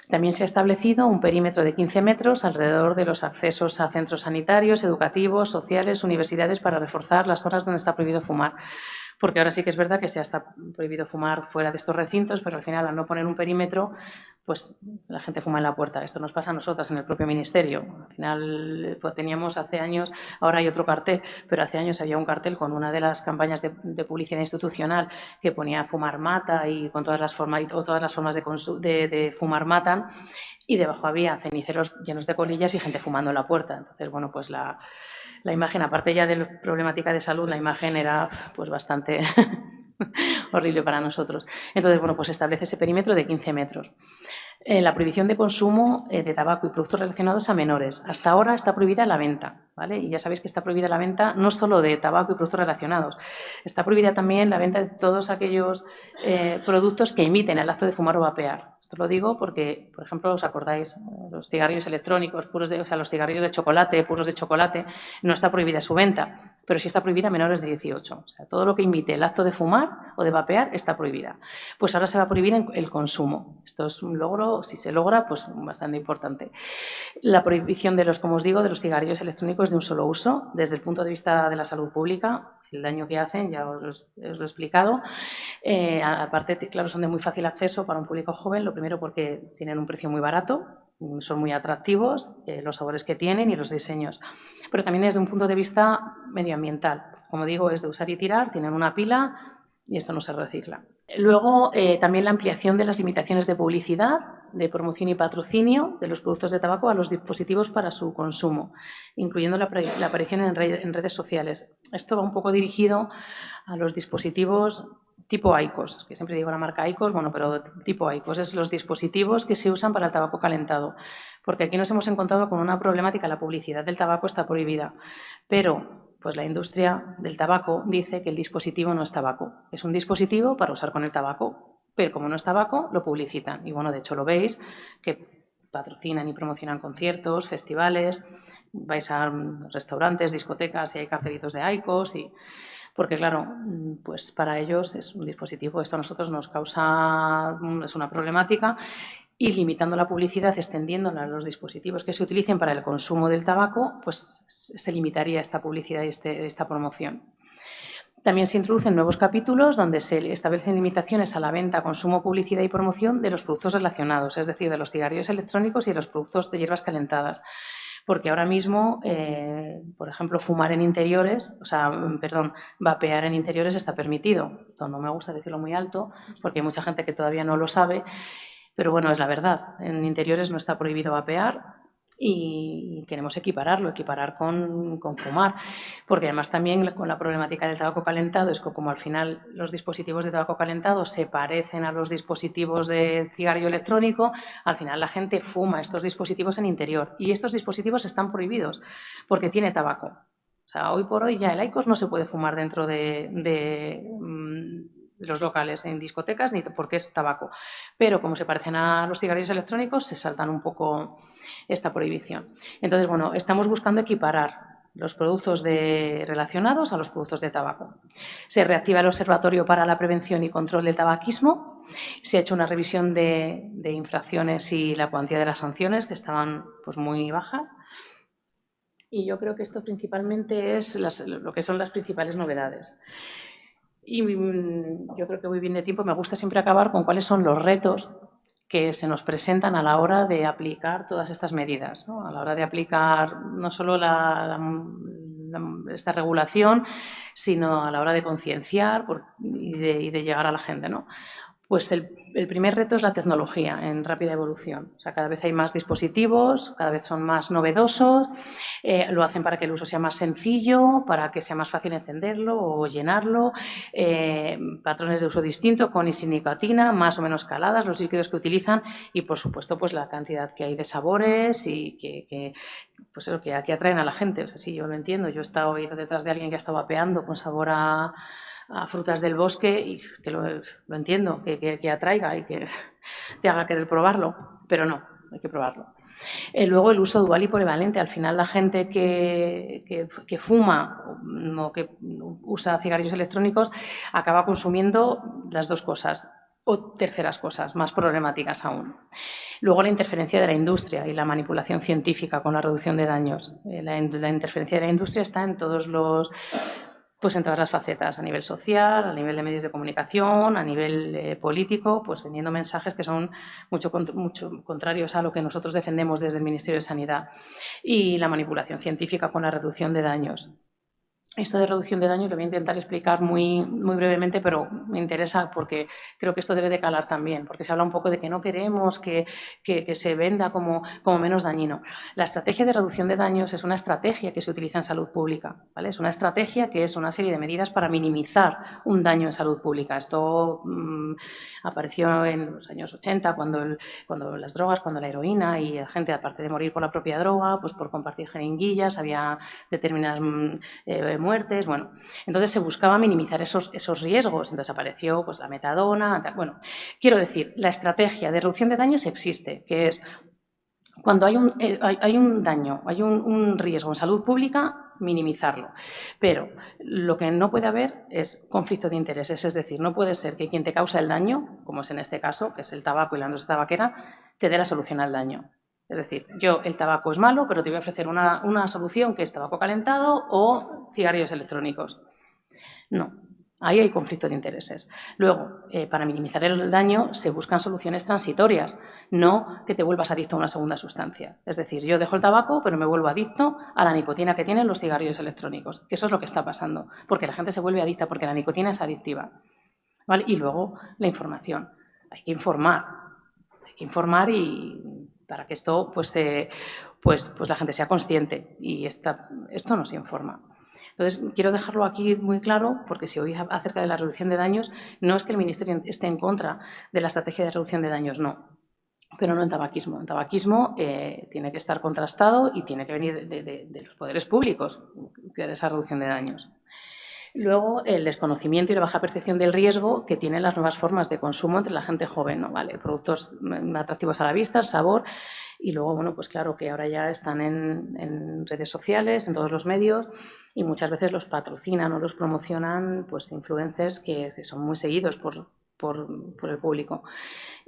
También se ha establecido un perímetro de 15 metros alrededor de los accesos a centros sanitarios, educativos, sociales, universidades, para reforzar las zonas donde está prohibido fumar. Porque ahora sí que es verdad que se está prohibido fumar fuera de estos recintos, pero al final, al no poner un perímetro, pues la gente fuma en la puerta. Esto nos pasa a nosotras en el propio ministerio. Al final, pues, teníamos hace años, ahora hay otro cartel, pero hace años había un cartel con una de las campañas de publicidad institucional que ponía fumar mata y con todas las formas de fumar matan, y debajo había ceniceros llenos de colillas y gente fumando en la puerta. Entonces, bueno, pues la imagen, aparte ya de la problemática de salud, la imagen era pues bastante horrible para nosotros. Entonces, bueno, pues se establece ese perímetro de 15 metros. La prohibición de consumo de tabaco y productos relacionados a menores. Hasta ahora está prohibida la venta, ¿vale? Y ya sabéis que está prohibida la venta no solo de tabaco y productos relacionados, está prohibida también la venta de todos aquellos productos que imiten el acto de fumar o vapear. Esto lo digo porque, por ejemplo, os acordáis, los cigarrillos electrónicos, los cigarrillos de chocolate, puros de chocolate, no está prohibida su venta, pero sí está prohibida a menores de 18. O sea, todo lo que imite el acto de fumar o de vapear está prohibida. Pues ahora se va a prohibir el consumo. Esto es un logro, si se logra, pues bastante importante. La prohibición de como os digo, de los cigarrillos electrónicos de un solo uso, desde el punto de vista de la salud pública, el daño que hacen, ya os lo he explicado. Aparte, claro, son de muy fácil acceso para un público joven, lo primero porque tienen un precio muy barato, son muy atractivos, los sabores que tienen y los diseños. Pero también desde un punto de vista medioambiental. Como digo, es de usar y tirar, tienen una pila y esto no se recicla. Luego, también la ampliación de las limitaciones de publicidad, de promoción y patrocinio de los productos de tabaco a los dispositivos para su consumo, incluyendo la aparición en redes sociales. Esto va un poco dirigido a los dispositivos tipo IQOS, que siempre digo la marca IQOS, bueno, pero tipo IQOS es los dispositivos que se usan para el tabaco calentado, porque aquí nos hemos encontrado con una problemática: la publicidad del tabaco está prohibida, pero pues la industria del tabaco dice que el dispositivo no es tabaco, es un dispositivo para usar con el tabaco. pero como no es tabaco, lo publicitan. Y bueno, de hecho lo veis, que patrocinan y promocionan conciertos, festivales, vais a restaurantes, discotecas y hay cartelitos de IQOS porque claro, pues para ellos es un dispositivo, esto a nosotros nos causa, es una problemática y limitando la publicidad, extendiéndola a los dispositivos que se utilicen para el consumo del tabaco, pues se limitaría esta publicidad y esta promoción. También se introducen nuevos capítulos donde se establecen limitaciones a la venta, consumo, publicidad y promoción de los productos relacionados, es decir, de los cigarrillos electrónicos y de los productos de hierbas calentadas. Porque ahora mismo, por ejemplo, fumar en interiores, vapear en interiores está permitido. Esto no me gusta decirlo muy alto porque hay mucha gente que todavía no lo sabe, pero bueno, es la verdad. En interiores no está prohibido vapear y queremos equiparar con fumar, porque además también con la problemática del tabaco calentado es que como al final los dispositivos de tabaco calentado se parecen a los dispositivos de cigarrillo electrónico, al final la gente fuma estos dispositivos en interior y estos dispositivos están prohibidos porque tiene tabaco. O sea, hoy por hoy ya el IQOS no se puede fumar dentro de los locales, en discotecas, ni porque es tabaco. Pero como se parecen a los cigarrillos electrónicos, se saltan un poco esta prohibición. Entonces, bueno, estamos buscando equiparar los productos relacionados a los productos de tabaco. Se reactiva el Observatorio para la Prevención y Control del Tabaquismo. Se ha hecho una revisión de infracciones y la cuantía de las sanciones, que estaban pues, muy bajas. Y yo creo que esto principalmente es lo que son las principales novedades. Y yo creo que voy bien de tiempo. Me gusta siempre acabar con cuáles son los retos que se nos presentan a la hora de aplicar todas estas medidas, ¿no? A la hora de aplicar no solo esta regulación, sino a la hora de concienciar y de llegar a la gente, ¿no? Pues el primer reto es la tecnología en rápida evolución. O sea, cada vez hay más dispositivos, cada vez son más novedosos, lo hacen para que el uso sea más sencillo, para que sea más fácil encenderlo o llenarlo, patrones de uso distintos con y sin nicotina, más o menos caladas, los líquidos que utilizan y, por supuesto, pues la cantidad que hay de sabores y pues eso, que atraen a la gente. O sea, sí, yo lo entiendo. Yo he estado ido detrás de alguien que ha estado vapeando con sabor a frutas del bosque y que lo entiendo, que atraiga y que te haga querer probarlo, pero no, hay que probarlo. Luego el uso dual y polivalente. Al final la gente que fuma o que usa cigarrillos electrónicos acaba consumiendo las dos cosas o terceras cosas, más problemáticas aún. Luego la interferencia de la industria y la manipulación científica con la reducción de daños. La interferencia de la industria está en todos pues en todas las facetas, a nivel social, a nivel de medios de comunicación, a nivel político, pues vendiendo mensajes que son mucho contrarios a lo que nosotros defendemos desde el Ministerio de Sanidad. Y la manipulación científica con la reducción de daños. Esto de reducción de daños lo voy a intentar explicar muy brevemente, pero me interesa porque creo que esto debe de calar también, porque se habla un poco de que no queremos que se venda como menos dañino. La estrategia de reducción de daños es una estrategia que se utiliza en salud pública, ¿vale? Es una estrategia que es una serie de medidas para minimizar un daño en salud pública. Esto apareció en los años 80, cuando las drogas, cuando la heroína y la gente, aparte de morir por la propia droga, pues por compartir jeringuillas, había determinadas muertes, bueno, entonces se buscaba minimizar esos riesgos, entonces apareció pues la metadona, bueno, quiero decir, la estrategia de reducción de daños existe, que es cuando hay un daño, hay un riesgo en salud pública, minimizarlo. Pero lo que no puede haber es conflicto de intereses, es decir, no puede ser que quien te causa el daño, como es en este caso, que es el tabaco y la industria tabaquera, te dé la solución al daño. Es decir, el tabaco es malo, pero te voy a ofrecer una solución que es tabaco calentado o cigarrillos electrónicos. No, ahí hay conflicto de intereses. Luego, para minimizar el daño, se buscan soluciones transitorias, no que te vuelvas adicto a una segunda sustancia. Es decir, yo dejo el tabaco, pero me vuelvo adicto a la nicotina que tienen los cigarrillos electrónicos. Eso es lo que está pasando, porque la gente se vuelve adicta, porque la nicotina es adictiva. ¿Vale? Y luego, la información. Hay que informar y para que esto pues la gente sea consciente y esto no se informa. Entonces, quiero dejarlo aquí muy claro, porque si oís acerca de la reducción de daños, no es que el Ministerio esté en contra de la estrategia de reducción de daños, no, pero no en tabaquismo. En tabaquismo tiene que estar contrastado y tiene que venir de los poderes públicos esa reducción de daños. Luego, el desconocimiento y la baja percepción del riesgo que tienen las nuevas formas de consumo entre la gente joven, ¿no? ¿Vale? Productos atractivos a la vista, el sabor, y luego, bueno, pues claro que ahora ya están en redes sociales, en todos los medios, y muchas veces los patrocinan o los promocionan pues influencers que son muy seguidos por el público.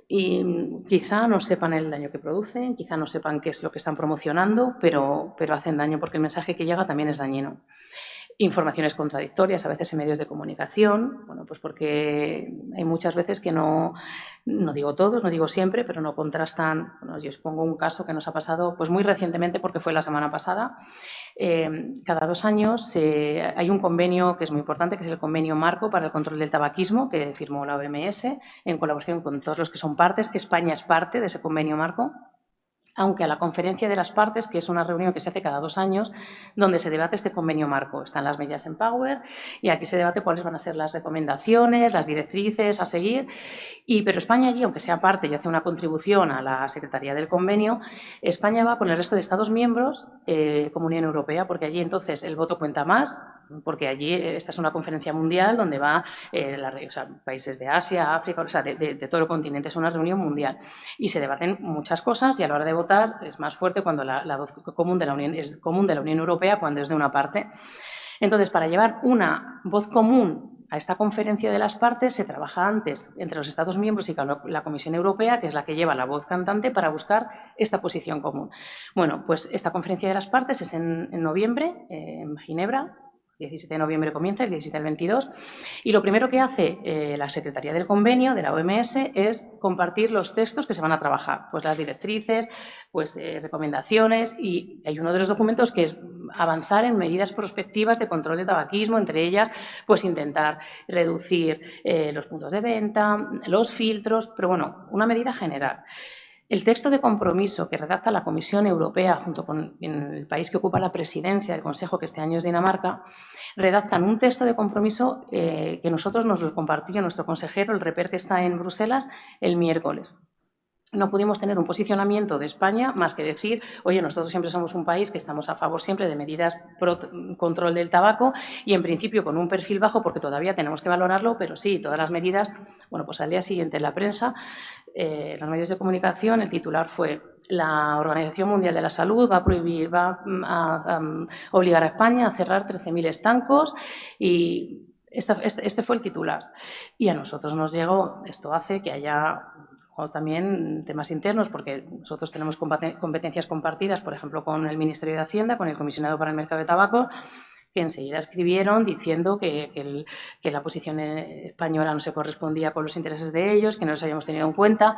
Y quizá no sepan el daño que producen, quizá no sepan qué es lo que están promocionando, pero hacen daño porque el mensaje que llega también es dañino. Informaciones contradictorias a veces en medios de comunicación, bueno, pues porque hay muchas veces que no digo todos, no digo siempre, pero no contrastan. Bueno, yo os pongo un caso que nos ha pasado pues muy recientemente porque fue la semana pasada. Cada 2 años hay un convenio que es muy importante, que es el convenio marco para el control del tabaquismo que firmó la OMS en colaboración con todos los que son partes, que España es parte de ese convenio marco. Aunque a la conferencia de las partes, que es una reunión que se hace cada 2 años, donde se debate este convenio marco. Están las medidas en Power y aquí se debate cuáles van a ser las recomendaciones, las directrices a seguir. Pero España allí, aunque sea parte y hace una contribución a la Secretaría del Convenio, España va con el resto de Estados miembros como Unión Europea, porque allí entonces el voto cuenta más, porque allí esta es una conferencia mundial donde va países de Asia, África, o sea, de todo el continente, es una reunión mundial y se debaten muchas cosas y a la hora de votar es más fuerte cuando la voz común de la Unión es común de la Unión Europea cuando es de una parte. Entonces, para llevar una voz común a esta conferencia de las partes se trabaja antes entre los Estados miembros y la Comisión Europea, que es la que lleva la voz cantante, para buscar esta posición común. Bueno, pues esta conferencia de las partes es en noviembre, en Ginebra. 17 de noviembre comienza, el 17 al 22, y lo primero que hace la Secretaría del Convenio de la OMS es compartir los textos que se van a trabajar, pues las directrices, pues recomendaciones, y hay uno de los documentos que es avanzar en medidas prospectivas de control de tabaquismo, entre ellas pues intentar reducir los puntos de venta, los filtros, pero bueno, una medida general. El texto de compromiso que redacta la Comisión Europea junto con el país que ocupa la presidencia del Consejo, que este año es Dinamarca, redactan un texto de compromiso que nosotros nos lo compartió nuestro consejero, el Reper, que está en Bruselas, el miércoles. No pudimos tener un posicionamiento de España más que decir, oye, nosotros siempre somos un país que estamos a favor siempre de medidas pro control del tabaco y en principio con un perfil bajo porque todavía tenemos que valorarlo, pero sí, todas las medidas. Bueno, pues al día siguiente en la prensa, los medios de comunicación, el titular fue: la Organización Mundial de la Salud va a obligar a España a cerrar 13.000 estancos y este fue el titular. Y a nosotros nos llegó, esto hace que haya o también temas internos, porque nosotros tenemos competencias compartidas, por ejemplo, con el Ministerio de Hacienda, con el Comisionado para el Mercado de Tabaco, que enseguida escribieron diciendo que la posición española no se correspondía con los intereses de ellos, que no los habíamos tenido en cuenta.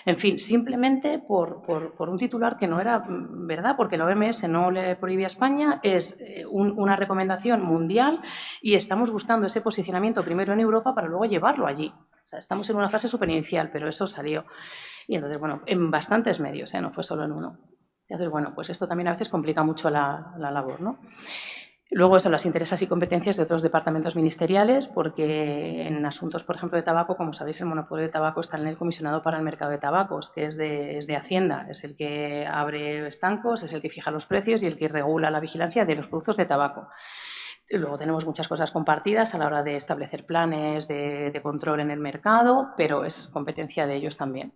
En fin, simplemente por un titular que no era verdad, porque la OMS no le prohibía a España, es una recomendación mundial y estamos buscando ese posicionamiento primero en Europa para luego llevarlo allí. O sea, estamos en una fase súper inicial, pero eso salió. Y entonces, bueno, en bastantes medios, no fue solo en uno. Entonces, bueno, pues esto también a veces complica mucho la labor, ¿no? Luego, eso, las intereses y competencias de otros departamentos ministeriales, porque en asuntos, por ejemplo, de tabaco, como sabéis, el monopolio de tabaco está en el Comisionado para el Mercado de Tabacos, que es de Hacienda, es el que abre estancos, es el que fija los precios y el que regula la vigilancia de los productos de tabaco. Luego tenemos muchas cosas compartidas a la hora de establecer planes de control en el mercado, pero es competencia de ellos también.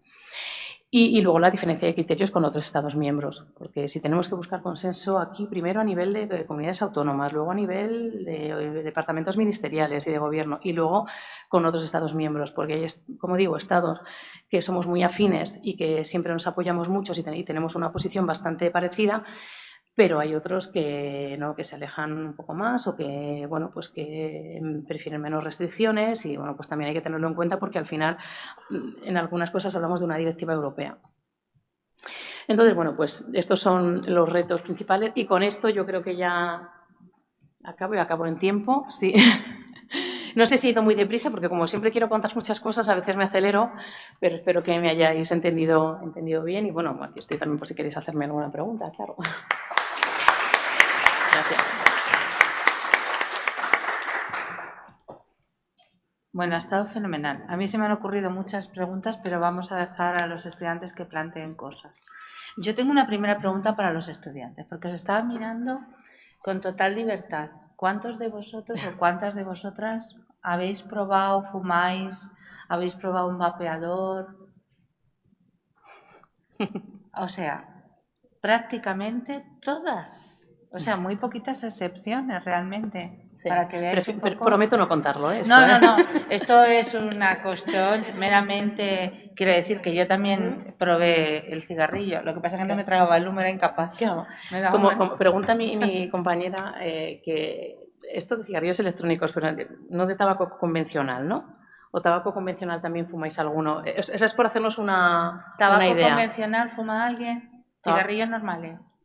Y luego la diferencia de criterios con otros Estados miembros, porque si tenemos que buscar consenso aquí, primero a nivel de comunidades autónomas, luego a nivel de departamentos ministeriales y de gobierno, y luego con otros Estados miembros, porque hay, como digo, Estados que somos muy afines y que siempre nos apoyamos mucho y tenemos una posición bastante parecida, pero hay otros que no, que se alejan un poco más o que, bueno, pues que prefieren menos restricciones y, bueno, pues también hay que tenerlo en cuenta porque al final en algunas cosas hablamos de una directiva europea. Entonces, bueno, pues estos son los retos principales y con esto yo creo que ya acabo en tiempo, sí. No sé si he ido muy deprisa porque como siempre quiero contar muchas cosas, a veces me acelero, pero espero que me hayáis entendido bien y, bueno, aquí estoy también por si queréis hacerme alguna pregunta, claro. Gracias. Bueno, ha estado fenomenal. A mí se me han ocurrido muchas preguntas, pero vamos a dejar a los estudiantes que planteen cosas. Yo tengo una primera pregunta para los estudiantes, porque se estaba mirando con total libertad, ¿cuántos de vosotros o cuántas de vosotras habéis probado, fumáis, habéis probado un vapeador? O sea, prácticamente todas. O sea, muy poquitas excepciones realmente. Sí. Para que veáis un poco... Prometo no contarlo, ¿eh? No. Esto es una cuestión meramente... Quiero decir que yo también probé el cigarrillo. Lo que pasa es que no me tragaba el humo, era incapaz. Como pregunta mi compañera, que esto de cigarrillos electrónicos, pero no de tabaco convencional, ¿no? ¿O tabaco convencional también fumáis alguno? Esa es por hacernos una idea. ¿Tabaco convencional fuma alguien? Cigarrillos normales.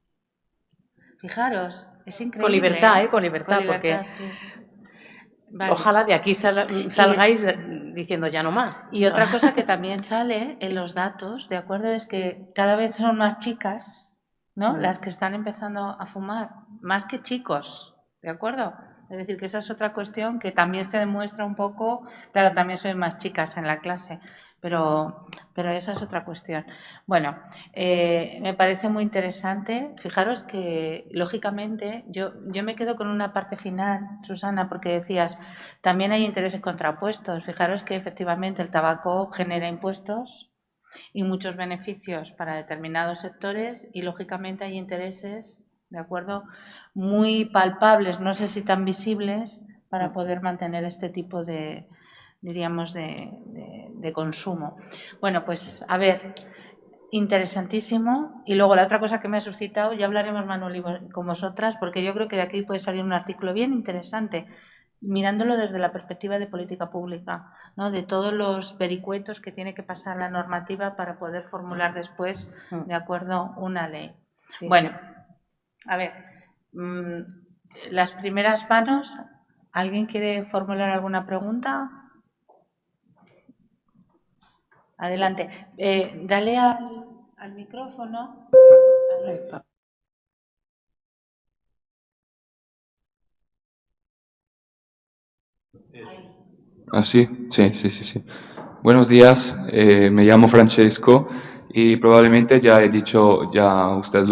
Fijaros, es increíble. Con libertad, con libertad, porque sí. Vale. Ojalá de aquí salgáis diciendo ya no más. Y otra cosa que también sale en los datos, ¿de acuerdo? Es que cada vez son más chicas, ¿no? Las que están empezando a fumar, más que chicos, ¿de acuerdo? Es decir, que esa es otra cuestión que también se demuestra un poco, claro, también soy más chicas en la clase, pero esa es otra cuestión. Bueno, me parece muy interesante. Fijaros que, lógicamente, yo me quedo con una parte final, Susana, porque decías, también hay intereses contrapuestos. Fijaros que, efectivamente, el tabaco genera impuestos y muchos beneficios para determinados sectores y, lógicamente, hay intereses, ¿de acuerdo?, muy palpables, no sé si tan visibles, para poder mantener este tipo de, diríamos, de consumo. Bueno, pues a ver, interesantísimo. Y luego la otra cosa que me ha suscitado, ya hablaremos, Manuel, con vosotras, porque yo creo que de aquí puede salir un artículo bien interesante, mirándolo desde la perspectiva de política pública, ¿no? De todos los vericuetos que tiene que pasar la normativa para poder formular después, de acuerdo, una ley. Sí. Bueno, a ver, las primeras manos, ¿alguien quiere formular alguna pregunta? Adelante. Dale al micrófono. Ah, sí. Buenos días, me llamo Francesco y probablemente ya usted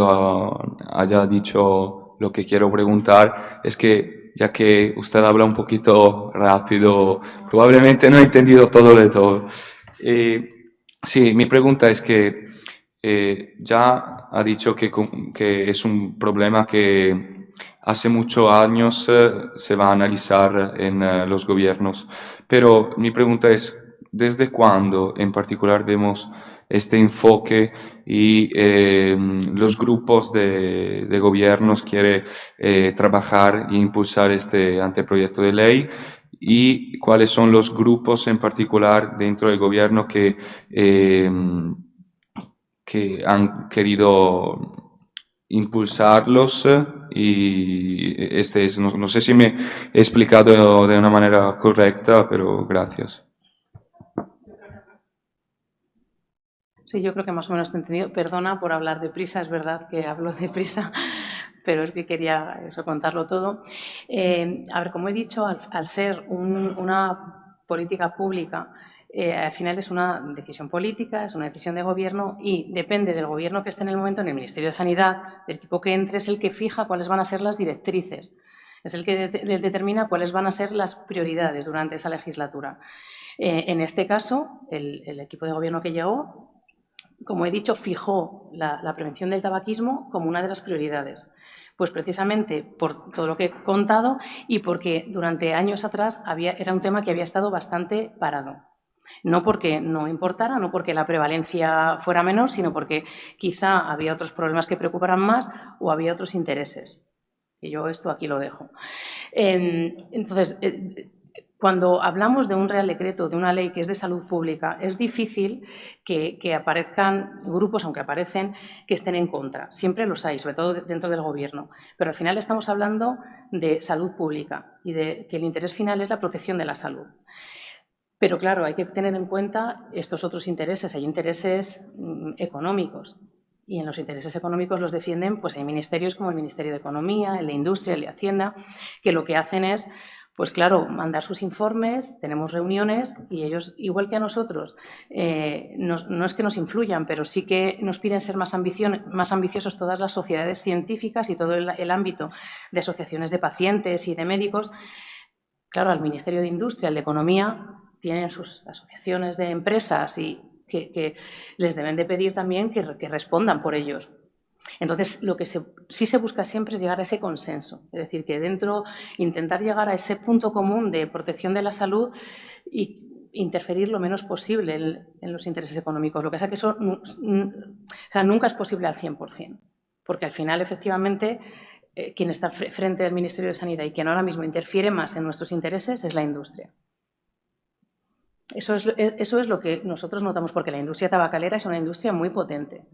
haya dicho lo que quiero preguntar. Es que ya que usted habla un poquito rápido, probablemente no he entendido todo de todo. Sí, mi pregunta es que ya ha dicho que es un problema que hace muchos años se va a analizar en los gobiernos, pero mi pregunta es, ¿desde cuándo en particular vemos este enfoque y los grupos de gobiernos quieren trabajar e impulsar este anteproyecto de ley? ¿Y cuáles son los grupos en particular dentro del gobierno que han querido impulsarlos? Y no sé si me he explicado de una manera correcta, pero gracias. Sí, yo creo que más o menos te he entendido. Perdona por hablar deprisa, es verdad que hablo deprisa, pero es que quería contarlo todo. A ver, como he dicho, al ser una política pública, al final es una decisión política, es una decisión de gobierno y depende del gobierno que esté en el momento, en el Ministerio de Sanidad, del equipo que entre, es el que fija cuáles van a ser las directrices, es el que determina cuáles van a ser las prioridades durante esa legislatura. En este caso, el equipo de gobierno que llegó, como he dicho, fijó la prevención del tabaquismo como una de las prioridades. Pues precisamente por todo lo que he contado y porque durante años atrás era un tema que había estado bastante parado. No porque no importara, no porque la prevalencia fuera menor, sino porque quizá había otros problemas que preocuparan más o había otros intereses. Y yo esto aquí lo dejo. Entonces, cuando hablamos de un Real Decreto, de una ley que es de salud pública, es difícil que aparezcan grupos, aunque aparecen, que estén en contra. Siempre los hay, sobre todo dentro del Gobierno. Pero al final estamos hablando de salud pública y de que el interés final es la protección de la salud. Pero claro, hay que tener en cuenta estos otros intereses. Hay intereses económicos. Y en los intereses económicos los defienden, pues hay ministerios como el Ministerio de Economía, el de Industria, el de Hacienda, que lo que hacen es pues claro, mandar sus informes, tenemos reuniones y ellos, igual que a nosotros, no es que nos influyan, pero sí que nos piden ser más ambiciosos todas las sociedades científicas y todo el ámbito de asociaciones de pacientes y de médicos. Claro, al Ministerio de Industria, el de Economía, tienen sus asociaciones de empresas y que les deben de pedir también que respondan por ellos. Entonces, lo que sí se busca siempre es llegar a ese consenso, es decir, que dentro, intentar llegar a ese punto común de protección de la salud y interferir lo menos posible en los intereses económicos. Lo que pasa es que eso nunca es posible al 100%, porque al final, efectivamente, quien está frente al Ministerio de Sanidad y quien ahora mismo interfiere más en nuestros intereses es la industria. Eso es lo que nosotros notamos, porque la industria tabacalera es una industria muy potente.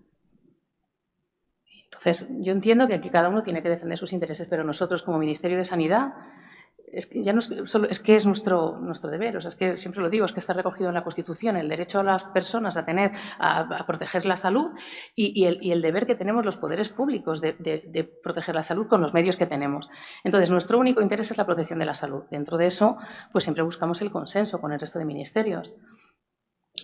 Entonces, yo entiendo que aquí cada uno tiene que defender sus intereses, pero nosotros como Ministerio de Sanidad, es que ya no es solo, es que es nuestro deber, o sea, es que siempre lo digo, es que está recogido en la Constitución el derecho a las personas a proteger la salud y el deber que tenemos los poderes públicos de proteger la salud con los medios que tenemos. Entonces, nuestro único interés es la protección de la salud. Dentro de eso, pues siempre buscamos el consenso con el resto de ministerios.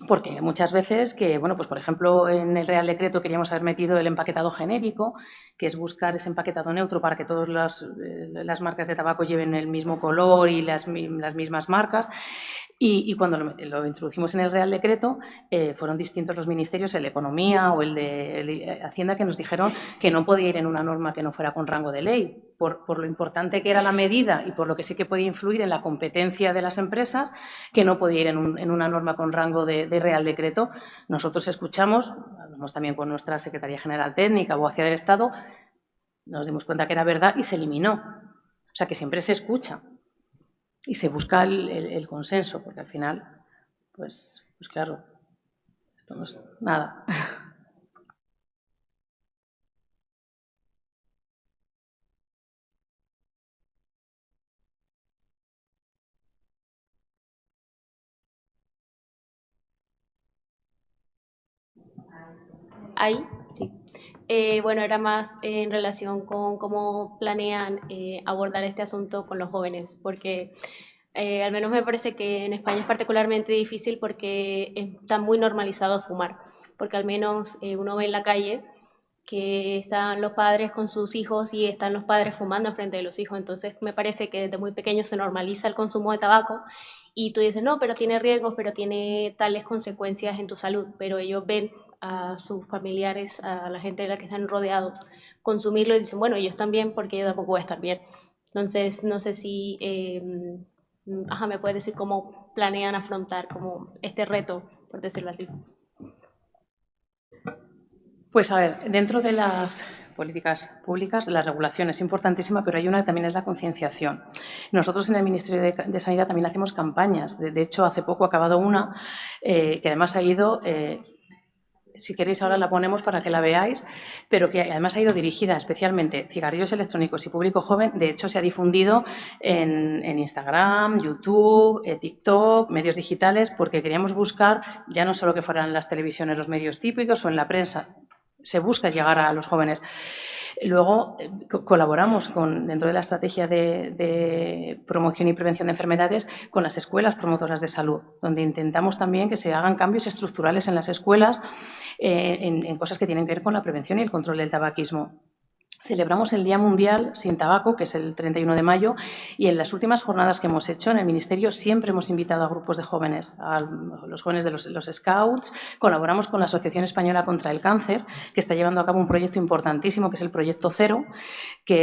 Porque muchas veces que, bueno, pues por ejemplo, en el Real Decreto queríamos haber metido el empaquetado genérico, que es buscar ese empaquetado neutro para que todas las marcas de tabaco lleven el mismo color y las mismas marcas. Y cuando lo introducimos en el Real Decreto, fueron distintos los ministerios, el de Economía o el de Hacienda, que nos dijeron que no podía ir en una norma que no fuera con rango de ley, por lo importante que era la medida y por lo que sí que podía influir en la competencia de las empresas, que no podía ir en una norma con rango de Real Decreto. Nosotros escuchamos, hablamos también con nuestra Secretaría General Técnica o hacia del Estado, nos dimos cuenta que era verdad y se eliminó. O sea, que siempre se escucha y se busca el consenso, porque al final, pues claro, esto no es nada. Ahí, sí. Bueno, era más en relación con cómo planean abordar este asunto con los jóvenes, porque al menos me parece que en España es particularmente difícil porque está muy normalizado fumar, porque al menos uno ve en la calle que están los padres con sus hijos y están los padres fumando enfrente de los hijos, entonces me parece que desde muy pequeño se normaliza el consumo de tabaco y tú dices, no, pero tiene riesgos, pero tiene tales consecuencias en tu salud, pero ellos ven a sus familiares, a la gente de la que están rodeados, consumirlo y dicen, bueno, ellos también, porque yo tampoco voy a estar bien. Entonces, no sé si, me puedes decir cómo planean afrontar como este reto, por decirlo así. Pues a ver, dentro de las políticas públicas, la regulación es importantísima, pero hay una que también es la concienciación. Nosotros en el Ministerio de Sanidad también hacemos campañas. De hecho, hace poco ha acabado una que además ha ido, si queréis ahora la ponemos para que la veáis, pero que además ha ido dirigida especialmente a cigarrillos electrónicos y público joven. De hecho, se ha difundido en Instagram, YouTube, TikTok, medios digitales, porque queríamos buscar ya no solo que fueran las televisiones, los medios típicos o en la prensa. Se busca llegar a los jóvenes. Luego colaboramos dentro de la estrategia de promoción y prevención de enfermedades con las escuelas promotoras de salud, donde intentamos también que se hagan cambios estructurales en las escuelas en cosas que tienen que ver con la prevención y el control del tabaquismo. Celebramos el Día Mundial sin Tabaco, que es el 31 de mayo, y en las últimas jornadas que hemos hecho en el Ministerio siempre hemos invitado a grupos de jóvenes, a los jóvenes de los Scouts. Colaboramos con la Asociación Española contra el Cáncer, que está llevando a cabo un proyecto importantísimo, que es el Proyecto Cero,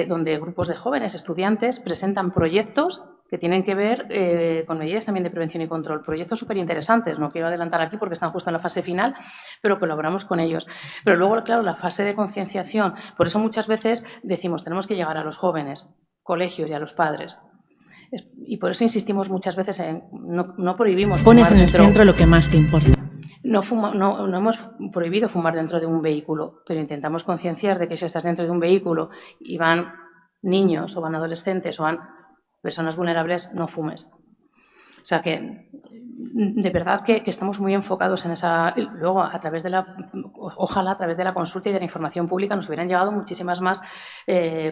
donde grupos de jóvenes, estudiantes, presentan proyectos que tienen que ver con medidas también de prevención y control. Proyectos súper interesantes, no quiero adelantar aquí porque están justo en la fase final, pero colaboramos con ellos. Pero luego, claro, la fase de concienciación, por eso muchas veces decimos, tenemos que llegar a los jóvenes, colegios y a los padres. Y por eso insistimos muchas veces en no prohibimos Pones fumar en el centro lo que más te importa. No hemos prohibido fumar dentro de un vehículo, pero intentamos concienciar de que si estás dentro de un vehículo y van niños o van adolescentes o van personas vulnerables, no fumes. O sea que de verdad que estamos muy enfocados en esa. Luego, a través de la ojalá a través de la consulta y de la información pública nos hubieran llegado muchísimas más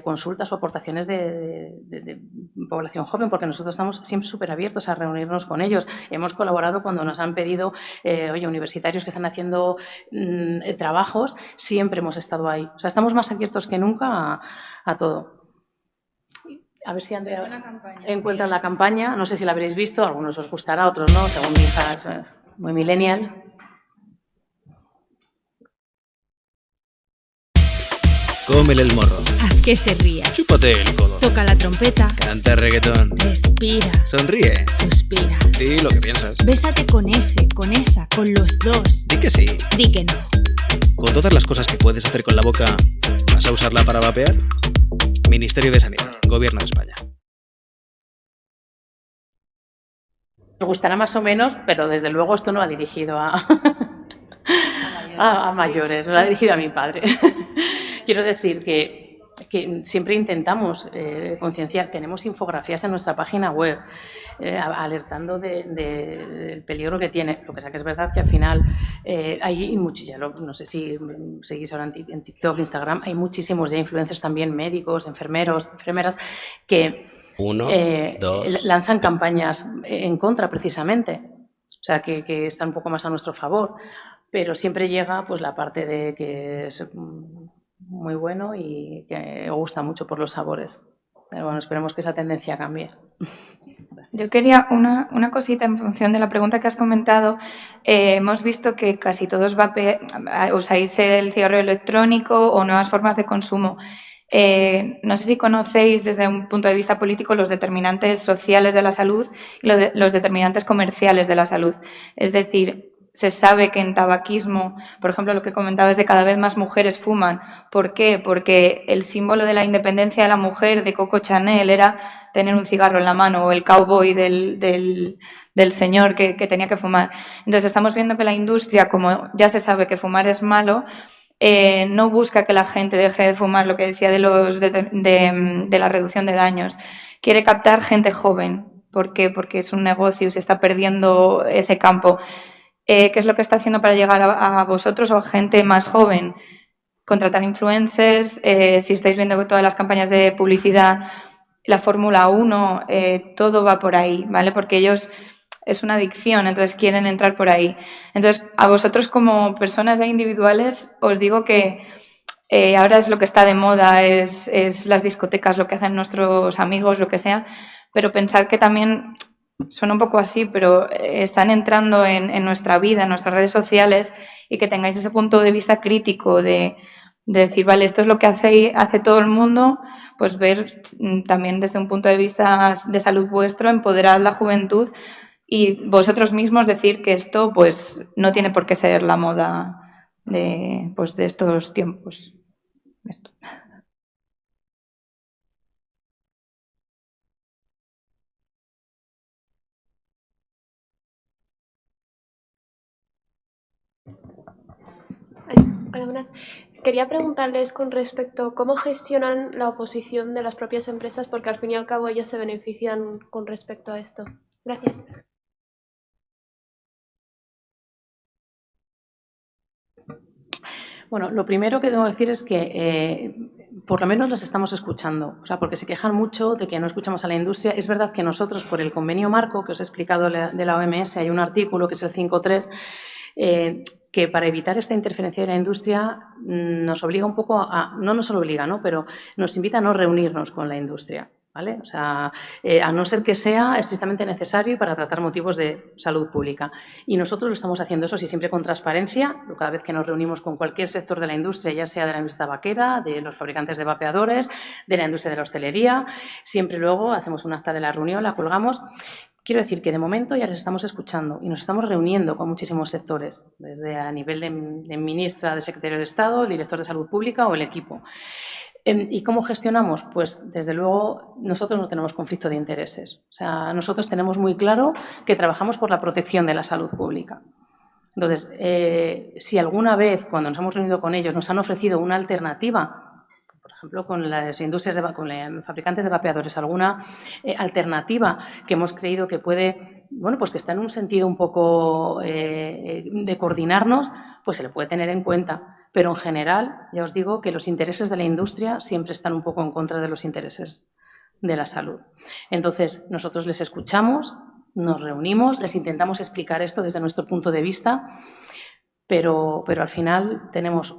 consultas o aportaciones de población joven, porque nosotros estamos siempre súper abiertos a reunirnos con ellos. Hemos colaborado cuando nos han pedido, oye, universitarios que están haciendo trabajos, siempre hemos estado ahí. O sea, estamos más abiertos que nunca a todo. A ver si Andrea encuentra la campaña. No sé si la habréis visto, a algunos os gustará, a otros no, según mi hija es muy millennial. Cómele el morro. Haz que se ría. Chúpate el codo. Toca la trompeta. Canta reggaetón. Respira. Sonríe. Suspira. Di lo que piensas. Bésate con ese, con esa, con los dos. Di que sí. Di que no. Con todas las cosas que puedes hacer con la boca, ¿vas a usarla para vapear? Ministerio de Sanidad, Gobierno de España. Os gustará más o menos, pero desde luego esto no va dirigido a mayores, no lo ha dirigido a mi padre. Quiero decir que siempre intentamos concienciar. Tenemos infografías en nuestra página web alertando del peligro que tiene. Lo que sea que es verdad que al final hay muchos, no sé si seguís ahora en TikTok, Instagram, hay muchísimos ya influencers también, médicos, enfermeros, enfermeras, que lanzan campañas en contra precisamente. O sea, que están un poco más a nuestro favor. Pero siempre llega pues la parte de que es muy bueno y que gusta mucho por los sabores. Pero bueno, esperemos que esa tendencia cambie. Yo quería una cosita en función de la pregunta que has comentado. Hemos visto que casi todos usáis el cigarro electrónico o nuevas formas de consumo. No sé si conocéis desde un punto de vista político los determinantes sociales de la salud y los determinantes comerciales de la salud. Es decir, se sabe que en tabaquismo, por ejemplo, lo que comentaba es de cada vez más mujeres fuman. ¿Por qué? Porque el símbolo de la independencia de la mujer de Coco Chanel era tener un cigarro en la mano, o el cowboy del señor que tenía que fumar. Entonces estamos viendo que la industria, como ya se sabe que fumar es malo, no busca que la gente deje de fumar, lo que decía de la reducción de daños. Quiere captar gente joven. ¿Por qué? Porque es un negocio y se está perdiendo ese campo. ¿Qué es lo que está haciendo para llegar a vosotros o a gente más joven? Contratar influencers, si estáis viendo que todas las campañas de publicidad, la Fórmula 1, todo va por ahí, ¿vale? Porque ellos es una adicción, entonces quieren entrar por ahí. Entonces, a vosotros como personas ya individuales, os digo que ahora es lo que está de moda, es las discotecas, lo que hacen nuestros amigos, lo que sea, pero pensar que también son un poco así, pero están entrando en nuestra vida, en nuestras redes sociales, y que tengáis ese punto de vista crítico de decir, vale, esto es lo que hace todo el mundo, pues ver también desde un punto de vista de salud vuestro, empoderar la juventud y vosotros mismos decir que esto pues no tiene por qué ser la moda de estos tiempos. Esto. Hola, buenas. Quería preguntarles con respecto a cómo gestionan la oposición de las propias empresas, porque al fin y al cabo ellos se benefician con respecto a esto. Gracias. Bueno, lo primero que debo decir es que por lo menos las estamos escuchando, o sea, porque se quejan mucho de que no escuchamos a la industria. Es verdad que nosotros, por el convenio marco que os he explicado de la OMS, hay un artículo que es el 5.3, que para evitar esta interferencia de la industria nos obliga un poco no nos obliga, ¿no? Pero nos invita a no reunirnos con la industria, ¿vale? O sea, a no ser que sea estrictamente necesario para tratar motivos de salud pública. Y nosotros lo estamos haciendo, eso sí, siempre con transparencia, cada vez que nos reunimos con cualquier sector de la industria, ya sea de la industria tabaquera, de los fabricantes de vapeadores, de la industria de la hostelería, siempre luego hacemos un acta de la reunión, la colgamos. Quiero decir que de momento ya les estamos escuchando y nos estamos reuniendo con muchísimos sectores, desde a nivel de ministra, de secretario de Estado, el director de Salud Pública o el equipo. ¿Y cómo gestionamos? Pues, desde luego, nosotros no tenemos conflicto de intereses. O sea, nosotros tenemos muy claro que trabajamos por la protección de la salud pública. Entonces, si alguna vez, cuando nos hemos reunido con ellos, nos han ofrecido una alternativa, por ejemplo, con las industrias, con los fabricantes de vapeadores, alguna alternativa que hemos creído que puede bueno, pues que está en un sentido un poco de coordinarnos, pues se le puede tener en cuenta. Pero en general, ya os digo que los intereses de la industria siempre están un poco en contra de los intereses de la salud. Entonces, nosotros les escuchamos, nos reunimos, les intentamos explicar esto desde nuestro punto de vista, pero al final tenemos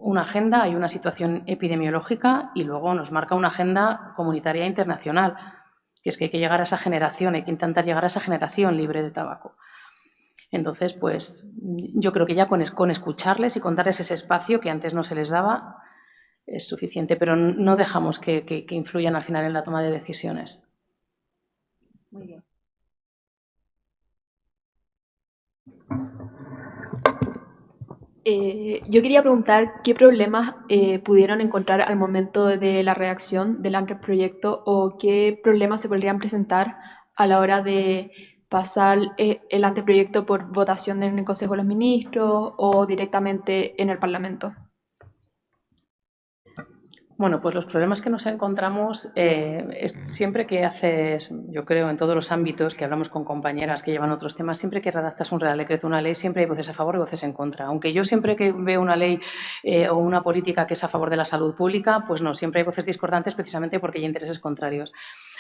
una agenda, hay una situación epidemiológica y luego nos marca una agenda comunitaria internacional, que es que hay que llegar a esa generación, hay que intentar llegar a esa generación libre de tabaco. Entonces, pues yo creo que ya con escucharles y con darles ese espacio que antes no se les daba es suficiente, pero no dejamos que influyan al final en la toma de decisiones. Muy bien. Yo quería preguntar qué problemas pudieron encontrar al momento de la redacción del anteproyecto o qué problemas se podrían presentar a la hora de pasar el anteproyecto por votación en el Consejo de los Ministros o directamente en el Parlamento. Bueno, pues los problemas que nos encontramos siempre que haces, yo creo, en todos los ámbitos que hablamos con compañeras que llevan otros temas, siempre que redactas un Real Decreto, una ley, siempre hay voces a favor y voces en contra. Aunque yo siempre que veo una ley o una política que es a favor de la salud pública, pues no, siempre hay voces discordantes precisamente porque hay intereses contrarios.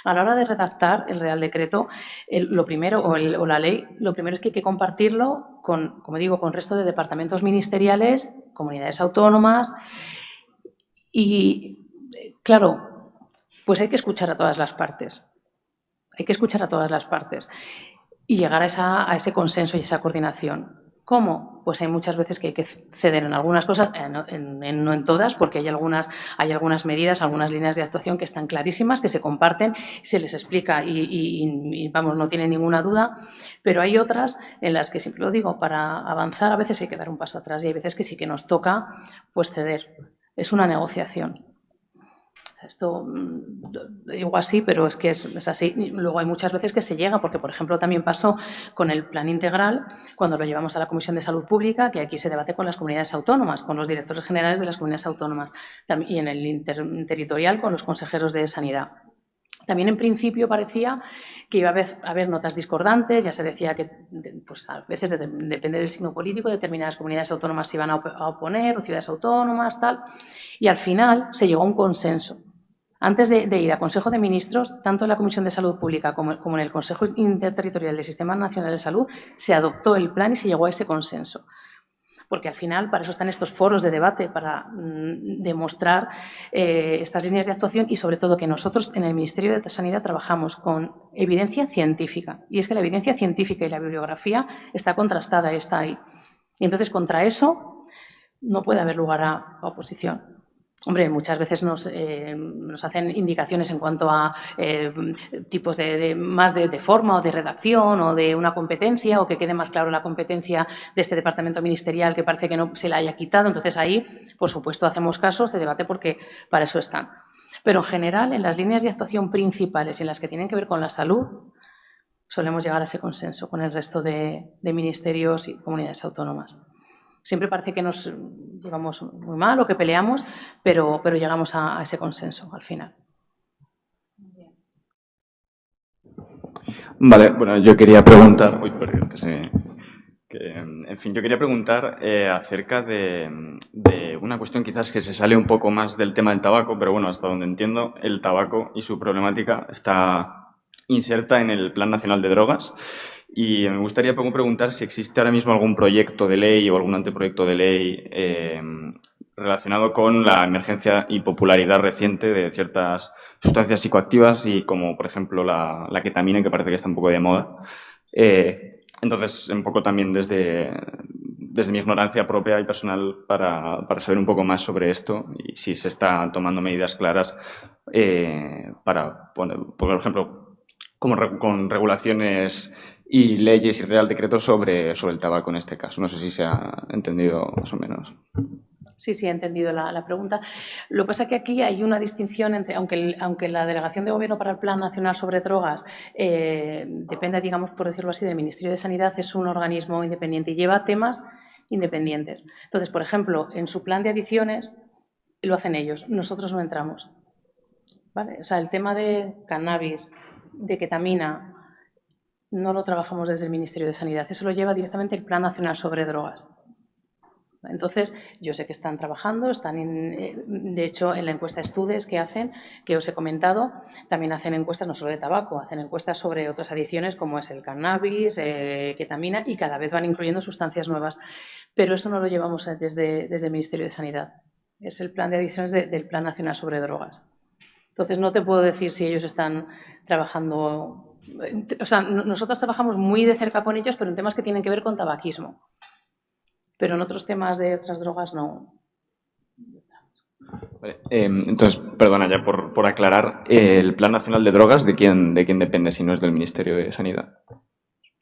A la hora de redactar el Real Decreto, lo primero, o la ley, lo primero es que hay que compartirlo con, como digo, con el resto de departamentos ministeriales, comunidades autónomas. Y, claro, pues hay que escuchar a todas las partes. Hay que escuchar a todas las partes y llegar a ese consenso y esa coordinación. ¿Cómo? Pues hay muchas veces que hay que ceder en algunas cosas, no en todas, porque hay algunas medidas, algunas líneas de actuación que están clarísimas, que se comparten, se les explica y vamos, no tienen ninguna duda, pero hay otras en las que, siempre lo digo, para avanzar a veces hay que dar un paso atrás y hay veces que sí que nos toca pues ceder. Es una negociación. Esto digo así, pero es que es así. Luego hay muchas veces que se llega, porque, por ejemplo, también pasó con el plan integral, cuando lo llevamos a la Comisión de Salud Pública, que aquí se debate con las comunidades autónomas, con los directores generales de las comunidades autónomas, y en el interterritorial con los consejeros de Sanidad. También en principio parecía que iba a haber notas discordantes, ya se decía que pues a veces depende del signo político, determinadas comunidades autónomas se iban a oponer o ciudades autónomas, tal, y al final se llegó a un consenso. Antes de ir a Consejo de Ministros, tanto en la Comisión de Salud Pública como en el Consejo Interterritorial del Sistema Nacional de Salud, se adoptó el plan y se llegó a ese consenso. Porque al final para eso están estos foros de debate, para demostrar estas líneas de actuación y sobre todo que nosotros en el Ministerio de Sanidad trabajamos con evidencia científica. Y es que la evidencia científica y la bibliografía está contrastada, está ahí. Y entonces contra eso no puede haber lugar a oposición. Hombre, muchas veces nos hacen indicaciones en cuanto a tipos más de forma o de redacción o de una competencia o que quede más claro la competencia de este departamento ministerial que parece que no se la haya quitado. Entonces ahí, por supuesto, hacemos casos de debate porque para eso están. Pero en general, en las líneas de actuación principales y en las que tienen que ver con la salud, solemos llegar a ese consenso con el resto de ministerios y comunidades autónomas. Siempre parece que nos llevamos muy mal o que peleamos, pero llegamos a ese consenso al final. Vale, bueno, yo quería preguntar... Uy, perdón, en fin, yo quería preguntar acerca de una cuestión quizás que se sale un poco más del tema del tabaco, pero bueno, hasta donde entiendo, el tabaco y su problemática está inserta en el Plan Nacional de Drogas. Y me gustaría preguntar si existe ahora mismo algún proyecto de ley o algún anteproyecto de ley relacionado con la emergencia y popularidad reciente de ciertas sustancias psicoactivas y como, por ejemplo, la ketamina, que parece que está un poco de moda. Entonces, un poco también desde mi ignorancia propia y personal para saber un poco más sobre esto y si se están tomando medidas claras para, por ejemplo, con regulaciones y leyes y real decretos sobre el tabaco en este caso. No sé si se ha entendido más o menos. Sí, he entendido la pregunta. Lo que pasa es que aquí hay una distinción entre, aunque la Delegación de Gobierno para el Plan Nacional sobre Drogas depende, digamos, por decirlo así, del Ministerio de Sanidad, es un organismo independiente y lleva temas independientes. Entonces, por ejemplo, en su plan de adicciones lo hacen ellos, nosotros no entramos. ¿Vale? O sea, el tema de cannabis, de ketamina, No lo trabajamos desde el Ministerio de Sanidad, eso lo lleva directamente el Plan Nacional sobre Drogas. Entonces, yo sé que están trabajando, de hecho, en la encuesta Estudes que hacen, que os he comentado, también hacen encuestas no solo de tabaco, hacen encuestas sobre otras adicciones como es el cannabis, ketamina, y cada vez van incluyendo sustancias nuevas. Pero eso no lo llevamos desde el Ministerio de Sanidad. Es el plan de adicciones del Plan Nacional sobre Drogas. Entonces, no te puedo decir si ellos están trabajando. O sea, nosotros trabajamos muy de cerca con ellos, pero en temas que tienen que ver con tabaquismo. Pero en otros temas de otras drogas no. Vale. Entonces, perdona, ya por aclarar, ¿el Plan Nacional de Drogas de quién depende si no es del Ministerio de Sanidad?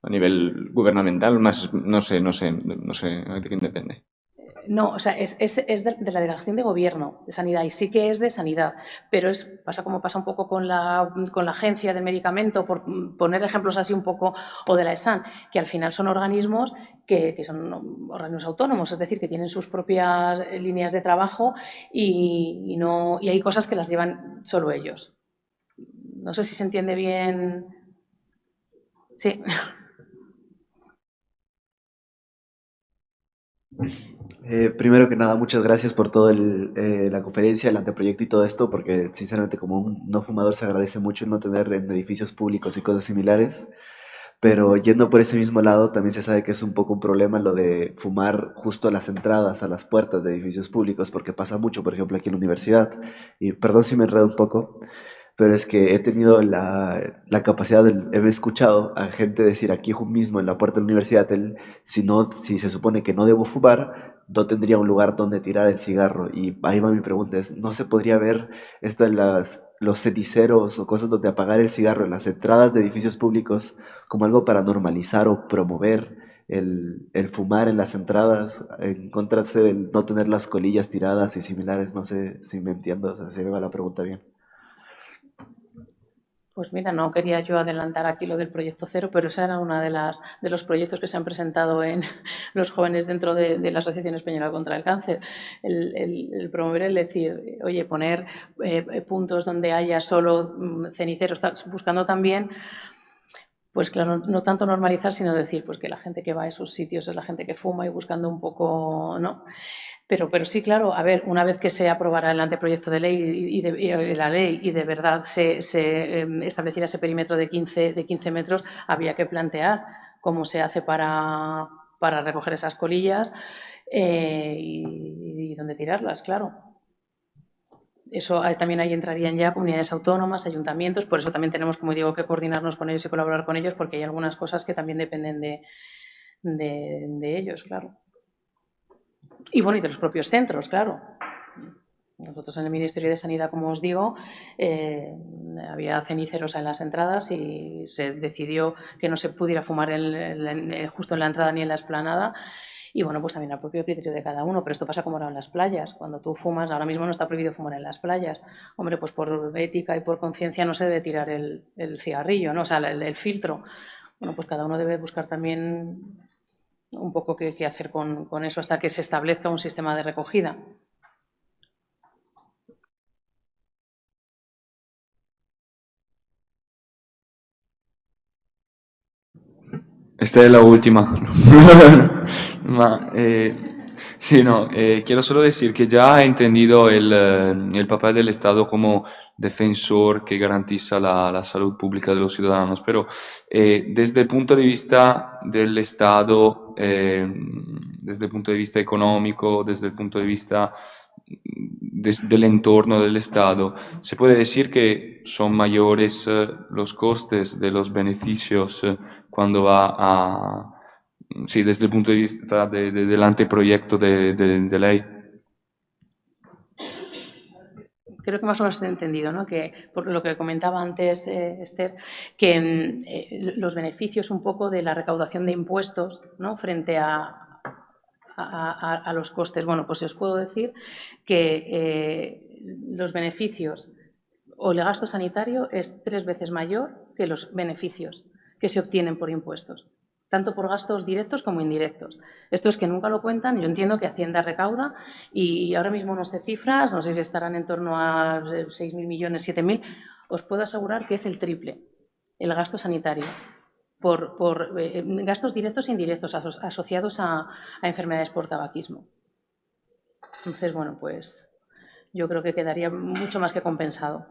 A nivel gubernamental, más no sé de quién depende. No, o sea, es de la Delegación de Gobierno de Sanidad y sí que es de Sanidad, pero pasa como pasa un poco con la Agencia del Medicamento, por poner ejemplos así un poco, o de la ESAN, que al final son organismos que son organismos autónomos, es decir, que tienen sus propias líneas de trabajo y hay cosas que las llevan solo ellos. No sé si se entiende bien. Sí. Primero que nada, muchas gracias por toda la conferencia, el anteproyecto y todo esto, porque sinceramente como un no fumador se agradece mucho no tener en edificios públicos y cosas similares, pero yendo por ese mismo lado también se sabe que es un poco un problema lo de fumar justo a las entradas, a las puertas de edificios públicos, porque pasa mucho, por ejemplo, aquí en la universidad, y perdón si me enredo un poco, pero es que he tenido la capacidad, he escuchado a gente decir aquí mismo en la puerta de la universidad, si se supone que no debo fumar, no tendría un lugar donde tirar el cigarro. Y ahí va mi pregunta, ¿no se podría ver los ceniceros o cosas donde apagar el cigarro en las entradas de edificios públicos como algo para normalizar o promover el fumar en las entradas, en contra de no tener las colillas tiradas y similares? No sé si me entiendo, o sea, si me va la pregunta bien. Pues mira, no quería yo adelantar aquí lo del proyecto cero, pero esa era una de los proyectos que se han presentado en los jóvenes dentro de la Asociación Española contra el Cáncer. El promover, el decir, oye, poner puntos donde haya solo ceniceros, buscando también, pues claro, no tanto normalizar, sino decir pues que la gente que va a esos sitios es la gente que fuma y buscando un poco, ¿no? Pero sí, claro, a ver, una vez que se aprobara el anteproyecto de ley y la ley y de verdad se estableciera ese perímetro de 15 metros, había que plantear cómo se hace para recoger esas colillas y dónde tirarlas, claro. Eso también ahí entrarían ya comunidades autónomas, ayuntamientos, por eso también tenemos, como digo, que coordinarnos con ellos y colaborar con ellos, porque hay algunas cosas que también dependen de ellos, claro. Y bueno, y de los propios centros, claro. Nosotros en el Ministerio de Sanidad, como os digo, había ceniceros en las entradas y se decidió que no se pudiera fumar justo en la entrada ni en la explanada. Y bueno, pues también al propio criterio de cada uno, pero esto pasa como ahora en las playas. Cuando tú fumas, ahora mismo no está prohibido fumar en las playas. Hombre, pues por ética y por conciencia no se debe tirar el cigarrillo, ¿no? O sea, el filtro. Bueno, pues cada uno debe buscar también un poco qué hacer con eso hasta que se establezca un sistema de recogida. Esta es la última. Sí, no, quiero solo decir que ya he entendido el papel del Estado como defensor que garantiza la salud pública de los ciudadanos, pero desde el punto de vista del Estado, desde el punto de vista económico, desde el punto de vista del entorno del Estado, se puede decir que son mayores los costes de los beneficios cuando va sí, desde el punto de vista del anteproyecto de ley. Creo que más o menos he entendido, ¿no? Que por lo que comentaba antes Esther, que los beneficios un poco de la recaudación de impuestos, ¿no? Frente a los costes. Bueno, pues os puedo decir que los beneficios o el gasto sanitario es 3 veces mayor que los beneficios que se obtienen por impuestos, tanto por gastos directos como indirectos. Esto es que nunca lo cuentan, yo entiendo que Hacienda recauda y ahora mismo no sé cifras, no sé si estarán en torno a 6.000 millones, 7.000, os puedo asegurar que es el triple el gasto sanitario. por gastos directos e indirectos asociados a enfermedades por tabaquismo. Entonces, bueno, pues yo creo que quedaría mucho más que compensado.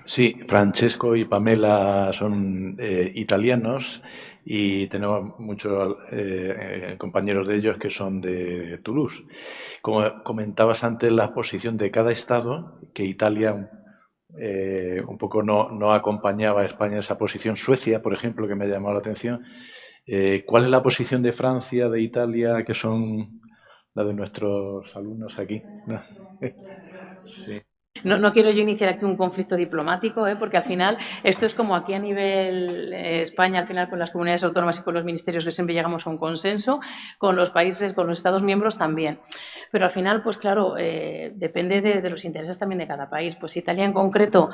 Sí, Francesco y Pamela son italianos y tenemos muchos compañeros de ellos que son de Toulouse. Como comentabas antes, la posición de cada estado, que Italia un poco no acompañaba a España en esa posición. Suecia, por ejemplo, que me ha llamado la atención. ¿Cuál es la posición de Francia, de Italia, que son la de nuestros alumnos aquí? ¿No? Sí. No quiero yo iniciar aquí un conflicto diplomático, porque al final esto es como aquí a nivel España, al final con las comunidades autónomas y con los ministerios, que siempre llegamos a un consenso, con los países, con los Estados miembros también. Pero al final, pues claro, depende de los intereses también de cada país. Pues Italia en concreto,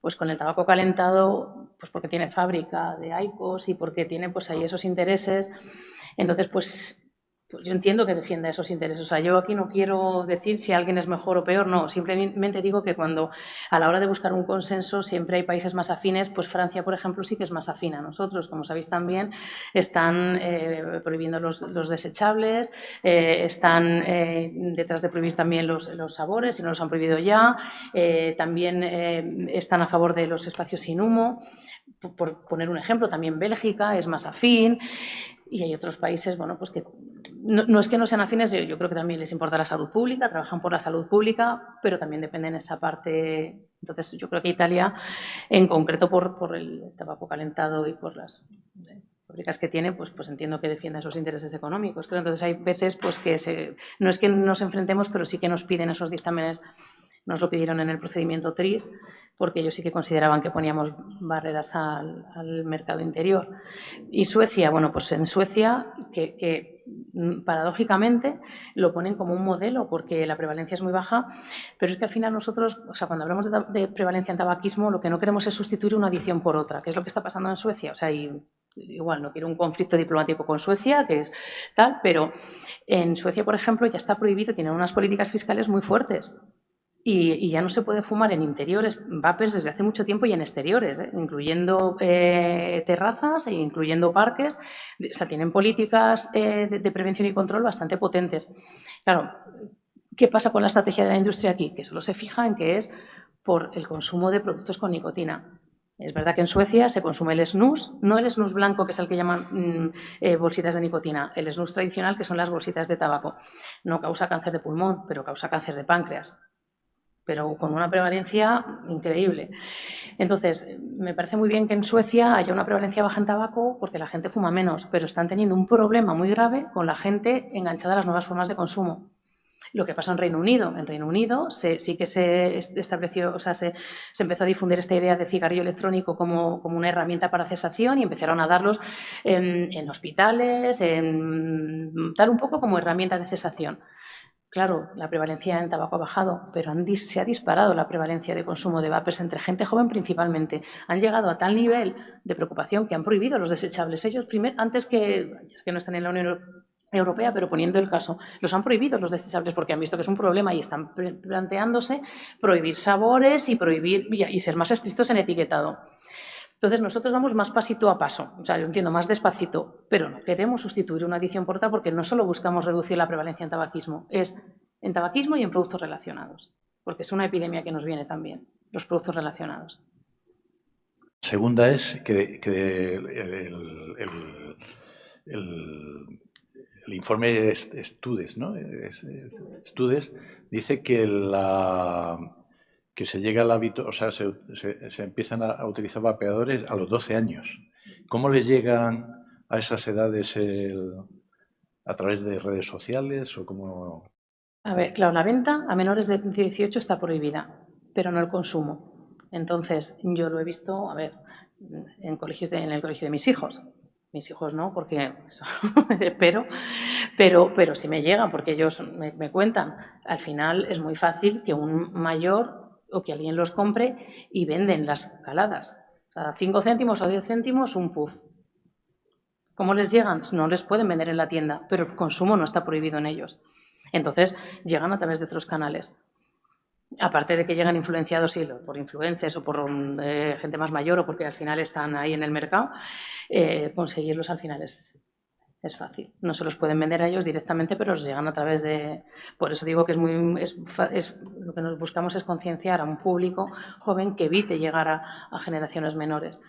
pues con el tabaco calentado, pues porque tiene fábrica de IQOS y porque tiene pues ahí esos intereses. Entonces, pues yo entiendo que defienda esos intereses. O sea, yo aquí no quiero decir si alguien es mejor o peor, no. Simplemente digo que cuando a la hora de buscar un consenso siempre hay países más afines, pues Francia, por ejemplo, sí que es más afín a nosotros. Como sabéis también, están prohibiendo los desechables, están detrás de prohibir también los sabores, si no los han prohibido ya. También están a favor de los espacios sin humo. Por poner un ejemplo, también Bélgica es más afín. Y hay otros países, bueno, pues que no es que no sean afines, yo creo que también les importa la salud pública, trabajan por la salud pública, pero también dependen de esa parte. Entonces, yo creo que Italia, en concreto por el tabaco calentado y por las fábricas que tiene, pues entiendo que defienda esos intereses económicos. Pero entonces hay veces pues que no es que nos enfrentemos, pero sí que nos piden esos dictámenes. Nos lo pidieron en el procedimiento TRIS, porque ellos sí que consideraban que poníamos barreras al mercado interior. Y Suecia, bueno, pues en Suecia, que paradójicamente lo ponen como un modelo, porque la prevalencia es muy baja, pero es que al final nosotros, o sea, cuando hablamos de prevalencia en tabaquismo, lo que no queremos es sustituir una adicción por otra, que es lo que está pasando en Suecia. O sea, igual no quiero un conflicto diplomático con Suecia, que es tal, pero en Suecia, por ejemplo, ya está prohibido, tienen unas políticas fiscales muy fuertes. Y ya no se puede fumar en interiores, vapers desde hace mucho tiempo y en exteriores, incluyendo terrazas e incluyendo parques. O sea, tienen políticas de prevención y control bastante potentes. Claro, ¿qué pasa con la estrategia de la industria aquí? Que solo se fija en que es por el consumo de productos con nicotina. Es verdad que en Suecia se consume el snus, no el snus blanco, que es el que llaman bolsitas de nicotina, el snus tradicional, que son las bolsitas de tabaco. No causa cáncer de pulmón, pero causa cáncer de páncreas, pero con una prevalencia increíble. Entonces, me parece muy bien que en Suecia haya una prevalencia baja en tabaco porque la gente fuma menos, pero están teniendo un problema muy grave con la gente enganchada a las nuevas formas de consumo. Lo que pasó en Reino Unido. En Reino Unido sí que se estableció, o sea, se empezó a difundir esta idea de cigarrillo electrónico como una herramienta para cesación y empezaron a darlos en hospitales, tal un poco como herramienta de cesación. Claro, la prevalencia en tabaco ha bajado, pero se ha disparado la prevalencia de consumo de vapers entre gente joven principalmente. Han llegado a tal nivel de preocupación que han prohibido los desechables. Ellos, antes que, es que no están en la Unión Europea, pero poniendo el caso, los han prohibido los desechables porque han visto que es un problema y están planteándose prohibir sabores y ser más estrictos en etiquetado. Entonces, nosotros vamos más pasito a paso, o sea, yo entiendo, más despacito, pero no queremos sustituir una adicción por otra porque no solo buscamos reducir la prevalencia en tabaquismo, es en tabaquismo y en productos relacionados, porque es una epidemia que nos viene también, los productos relacionados. Segunda es que el informe Estudes, ¿no? Estudes dice que se llega al hábito, o sea, se empiezan a utilizar vapeadores a los 12 años. ¿Cómo les llegan a esas edades a través de redes sociales o cómo? A ver, claro, la venta a menores de 18 está prohibida, pero no el consumo. Entonces, yo lo he visto, a ver, en el colegio de mis hijos. Mis hijos no, porque pero sí me llegan, porque ellos me cuentan. Al final es muy fácil que un mayor o que alguien los compre y venden las caladas. O sea, 5 céntimos o 10 céntimos un puff. ¿Cómo les llegan? No les pueden vender en la tienda, pero el consumo no está prohibido en ellos. Entonces, llegan a través de otros canales. aparte de que llegan influenciados sí, por influencers o por gente más mayor o porque al final están ahí en el mercado, conseguirlos al final es fácil. No se los pueden vender a ellos directamente, pero los llegan a través de... Por eso digo que lo que nos buscamos es concienciar a un público joven que evite llegar a generaciones menores.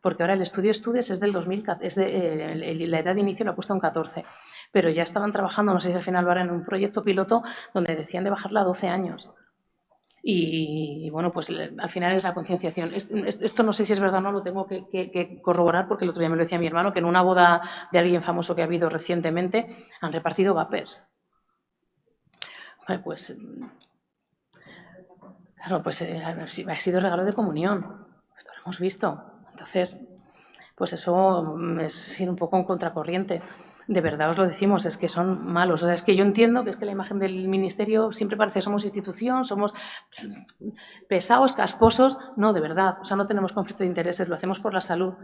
Porque ahora el estudio Estudes es del 2014, la edad de inicio lo ha puesto en 14, pero ya estaban trabajando, no sé si al final lo harán, en un proyecto piloto donde decían de bajarla a 12 años. Y bueno, pues al final es la concienciación. Esto no sé si es verdad o no, lo tengo que corroborar porque el otro día me lo decía mi hermano, que en una boda de alguien famoso que ha habido recientemente han repartido vapers. Bueno, pues, claro, pues ha sido regalo de comunión. Esto lo hemos visto. Entonces, pues eso es ir un poco en contracorriente. De verdad os lo decimos, es que son malos. O sea, es que yo entiendo que es que la imagen del ministerio siempre parece que somos institución, somos pesados, casposos. No, de verdad. O sea, no tenemos conflicto de intereses, lo hacemos por la salud.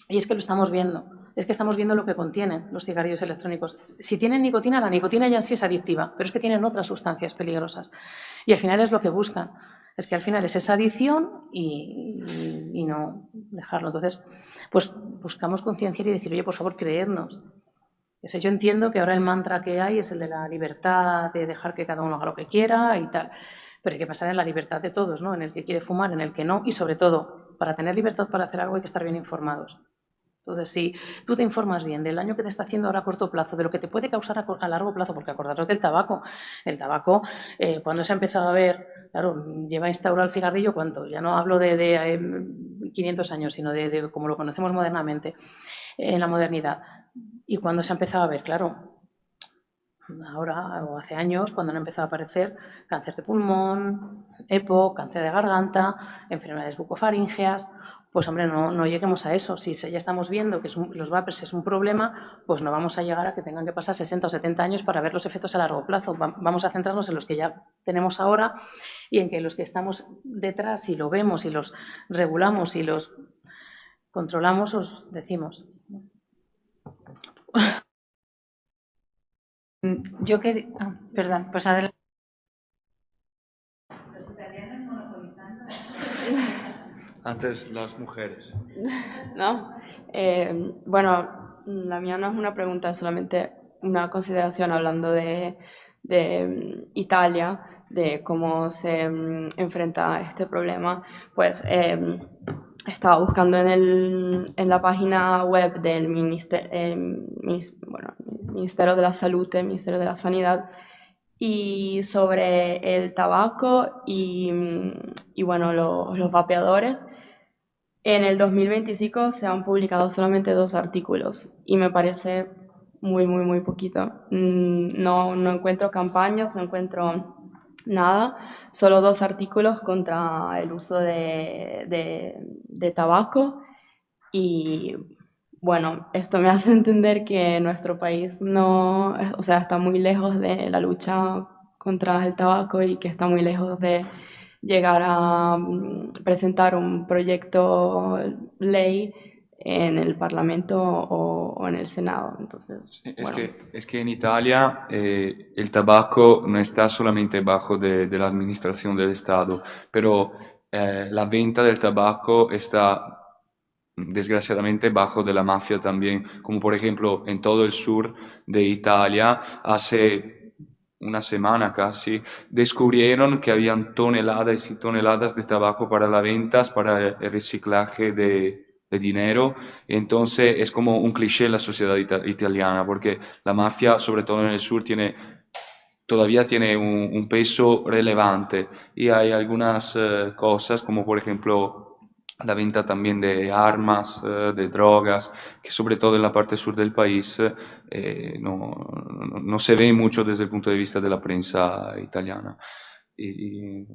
Y es que lo estamos viendo. Es que estamos viendo lo que contienen los cigarrillos electrónicos. Si tienen nicotina, la nicotina ya en sí es adictiva, pero es que tienen otras sustancias peligrosas. Y al final es lo que buscan. Es que al final es esa adicción y no dejarlo. Entonces, pues buscamos concienciar y decir, oye, por favor, creednos. Yo entiendo que ahora el mantra que hay es el de la libertad, de dejar que cada uno haga lo que quiera y tal, pero hay que pasar en la libertad de todos, ¿no? En el que quiere fumar, en el que no, y sobre todo, para tener libertad para hacer algo hay que estar bien informados. Entonces, si tú te informas bien del daño que te está haciendo ahora a corto plazo, de lo que te puede causar a largo plazo, porque acordaros del tabaco. El tabaco, cuando se ha empezado a ver, claro, lleva instaurado el cigarrillo, ¿cuánto? Ya no hablo de 500 años, sino de como lo conocemos modernamente, en la modernidad. Y cuando se ha empezado a ver, claro, ahora o hace años, cuando han empezado a aparecer cáncer de pulmón, EPO, cáncer de garganta, enfermedades bucofaríngeas, pues hombre, no lleguemos a eso. Si ya estamos viendo que los vapers es un problema, pues no vamos a llegar a que tengan que pasar 60 o 70 años para ver los efectos a largo plazo. Vamos a centrarnos en los que ya tenemos ahora y en que los que estamos detrás, si lo vemos y los regulamos y los controlamos, os decimos. Yo quería... perdón, pues adelante. Antes las mujeres. ¿No? Bueno, la mía no es una pregunta, es solamente una consideración hablando de Italia, de cómo se enfrenta a este problema. Pues estaba buscando en la página web del Ministerio de la Salud, del Ministerio de la Sanidad, y sobre el tabaco y bueno, los vapeadores. En el 2025 se han publicado solamente 2 artículos y me parece muy, muy, muy poquito. No encuentro campañas, no encuentro nada, solo 2 artículos contra el uso de tabaco y bueno, esto me hace entender que nuestro país no, o sea, está muy lejos de la lucha contra el tabaco y que está muy lejos de llegar a presentar un proyecto ley en el Parlamento o en el Senado. Entonces, es que en Italia el tabaco no está solamente bajo de la administración del Estado, pero la venta del tabaco está desgraciadamente bajo de la mafia también, como por ejemplo en todo el sur de Italia hace una semana casi, descubrieron que habían toneladas y toneladas de tabaco para la venta, para el reciclaje de dinero. Y entonces es como un cliché en la sociedad italiana, porque la mafia, sobre todo en el sur, todavía tiene un peso relevante. Y hay algunas cosas, como por ejemplo la venta también de armas, de drogas, que sobre todo en la parte sur del país no se ve mucho desde el punto de vista de la prensa italiana. Y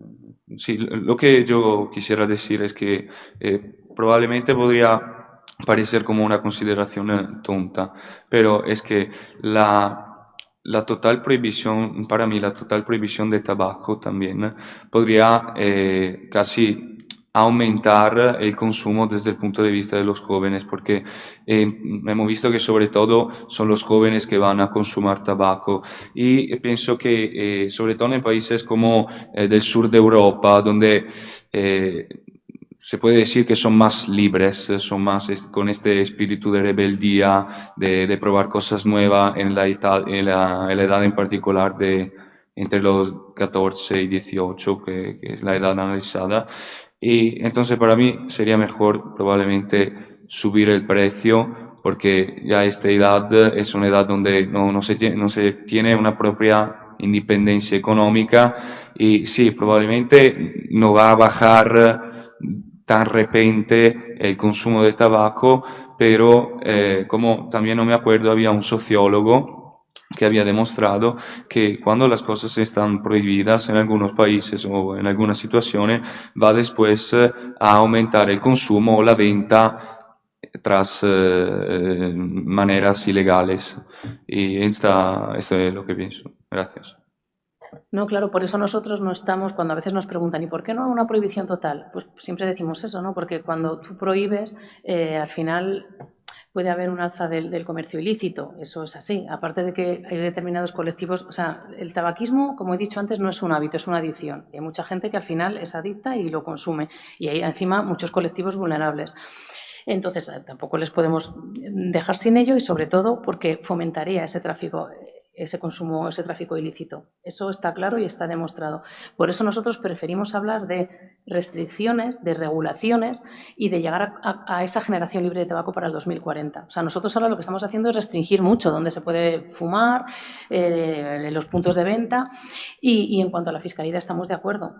sí, lo que yo quisiera decir es que probablemente podría parecer como una consideración tonta, pero es que la total prohibición, para mí la total prohibición de tabaco también podría casi aumentar el consumo desde el punto de vista de los jóvenes, porque hemos visto que sobre todo son los jóvenes que van a consumir tabaco, y pienso que sobre todo en países como del sur de Europa, donde se puede decir que son más libres, son más con este espíritu de rebeldía, de probar cosas nuevas en la edad en particular de entre los 14 y 18, que es la edad analizada. Y entonces para mí sería mejor probablemente subir el precio, porque ya esta edad es una edad donde no se tiene una propia independencia económica, y sí, probablemente no va a bajar tan repente el consumo de tabaco, pero como también no me acuerdo, había un sociólogo que había demostrado que cuando las cosas están prohibidas en algunos países o en algunas situaciones, va después a aumentar el consumo o la venta tras maneras ilegales. Y esto es lo que pienso. Gracias. No, claro, por eso nosotros no estamos, cuando a veces nos preguntan, ¿y por qué no una prohibición total? Pues siempre decimos eso, ¿no? Porque cuando tú prohíbes, al final puede haber un alza del comercio ilícito, eso es así. Aparte de que hay determinados colectivos, o sea, el tabaquismo, como he dicho antes, no es un hábito, es una adicción. Hay mucha gente que al final es adicta y lo consume, y hay encima muchos colectivos vulnerables. Entonces, tampoco les podemos dejar sin ello, y sobre todo porque fomentaría ese tráfico, ese consumo, ese tráfico ilícito. Eso está claro y está demostrado. Por eso nosotros preferimos hablar de restricciones, de regulaciones y de llegar a esa generación libre de tabaco para el 2040. O sea, nosotros ahora lo que estamos haciendo es restringir mucho dónde se puede fumar, en los puntos de venta, y en cuanto a la fiscalidad estamos de acuerdo.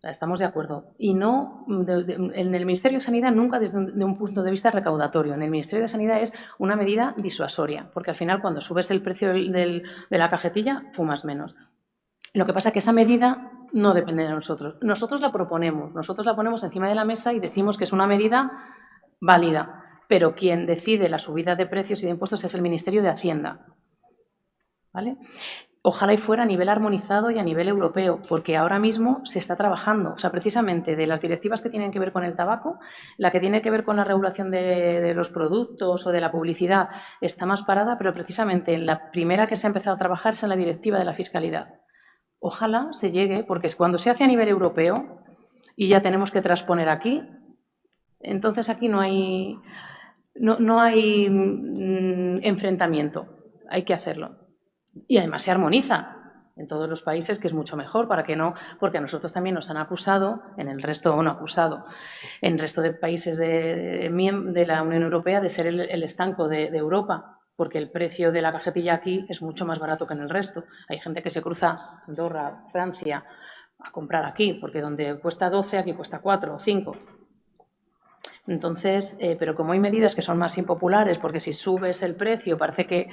Estamos de acuerdo. Y no, en el Ministerio de Sanidad nunca desde un punto de vista recaudatorio. En el Ministerio de Sanidad es una medida disuasoria, porque al final cuando subes el precio de la cajetilla, fumas menos. Lo que pasa es que esa medida no depende de nosotros. Nosotros la ponemos encima de la mesa y decimos que es una medida válida, pero quien decide la subida de precios y de impuestos es el Ministerio de Hacienda. ¿Vale? Ojalá y fuera a nivel armonizado y a nivel europeo, porque ahora mismo se está trabajando. O sea, precisamente de las directivas que tienen que ver con el tabaco, la que tiene que ver con la regulación de los productos o de la publicidad está más parada, pero precisamente la primera que se ha empezado a trabajar es en la directiva de la fiscalidad. Ojalá se llegue, porque es cuando se hace a nivel europeo y ya tenemos que transponer aquí, entonces aquí no hay enfrentamiento, hay que hacerlo. Y además se armoniza en todos los países, que es mucho mejor, porque a nosotros también nos han acusado, en el resto de países de la Unión Europea, de ser el estanco de Europa, porque el precio de la cajetilla aquí es mucho más barato que en el resto. Hay gente que se cruza Andorra, Francia, a comprar aquí, porque donde cuesta 12, aquí cuesta 4 o 5. Entonces, pero como hay medidas que son más impopulares, porque si subes el precio parece que,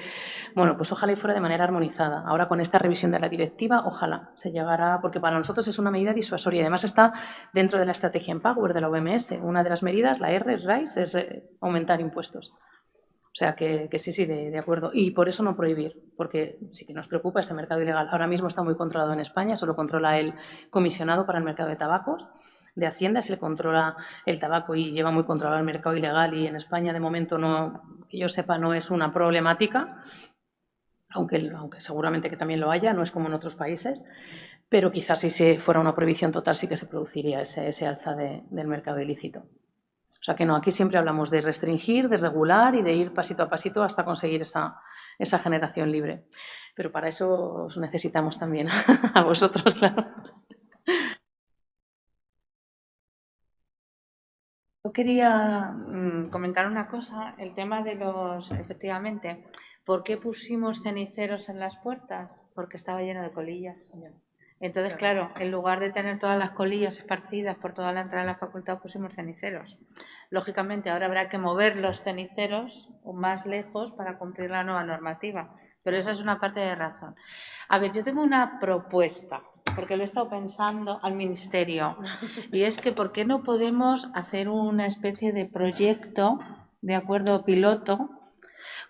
bueno, pues ojalá y fuera de manera armonizada. Ahora con esta revisión de la directiva, ojalá se llegara, porque para nosotros es una medida disuasoria. Además está dentro de la estrategia Empower de la OMS. Una de las medidas, la RISE, es aumentar impuestos. O sea que sí, de acuerdo. Y por eso no prohibir, porque sí que nos preocupa ese mercado ilegal. Ahora mismo está muy controlado en España, solo controla el comisionado para el mercado de tabacos de Hacienda, se le controla el tabaco y lleva muy controlado el mercado ilegal, y en España de momento no, que yo sepa, no es una problemática, aunque seguramente que también lo haya, no es como en otros países, pero quizás si fuera una prohibición total sí que se produciría ese alza del mercado ilícito. O sea que no, aquí siempre hablamos de restringir, de regular y de ir pasito a pasito hasta conseguir esa generación libre. Pero para eso os necesitamos también a vosotros, claro. Yo quería comentar una cosa, el tema de efectivamente, ¿por qué pusimos ceniceros en las puertas? Porque estaba lleno de colillas. Entonces, claro, en lugar de tener todas las colillas esparcidas por toda la entrada de la facultad, pusimos ceniceros. Lógicamente, ahora habrá que mover los ceniceros más lejos para cumplir la nueva normativa, pero esa es una parte de razón. A ver, yo tengo una propuesta, porque lo he estado pensando al Ministerio, y es que ¿por qué no podemos hacer una especie de proyecto, de acuerdo, piloto,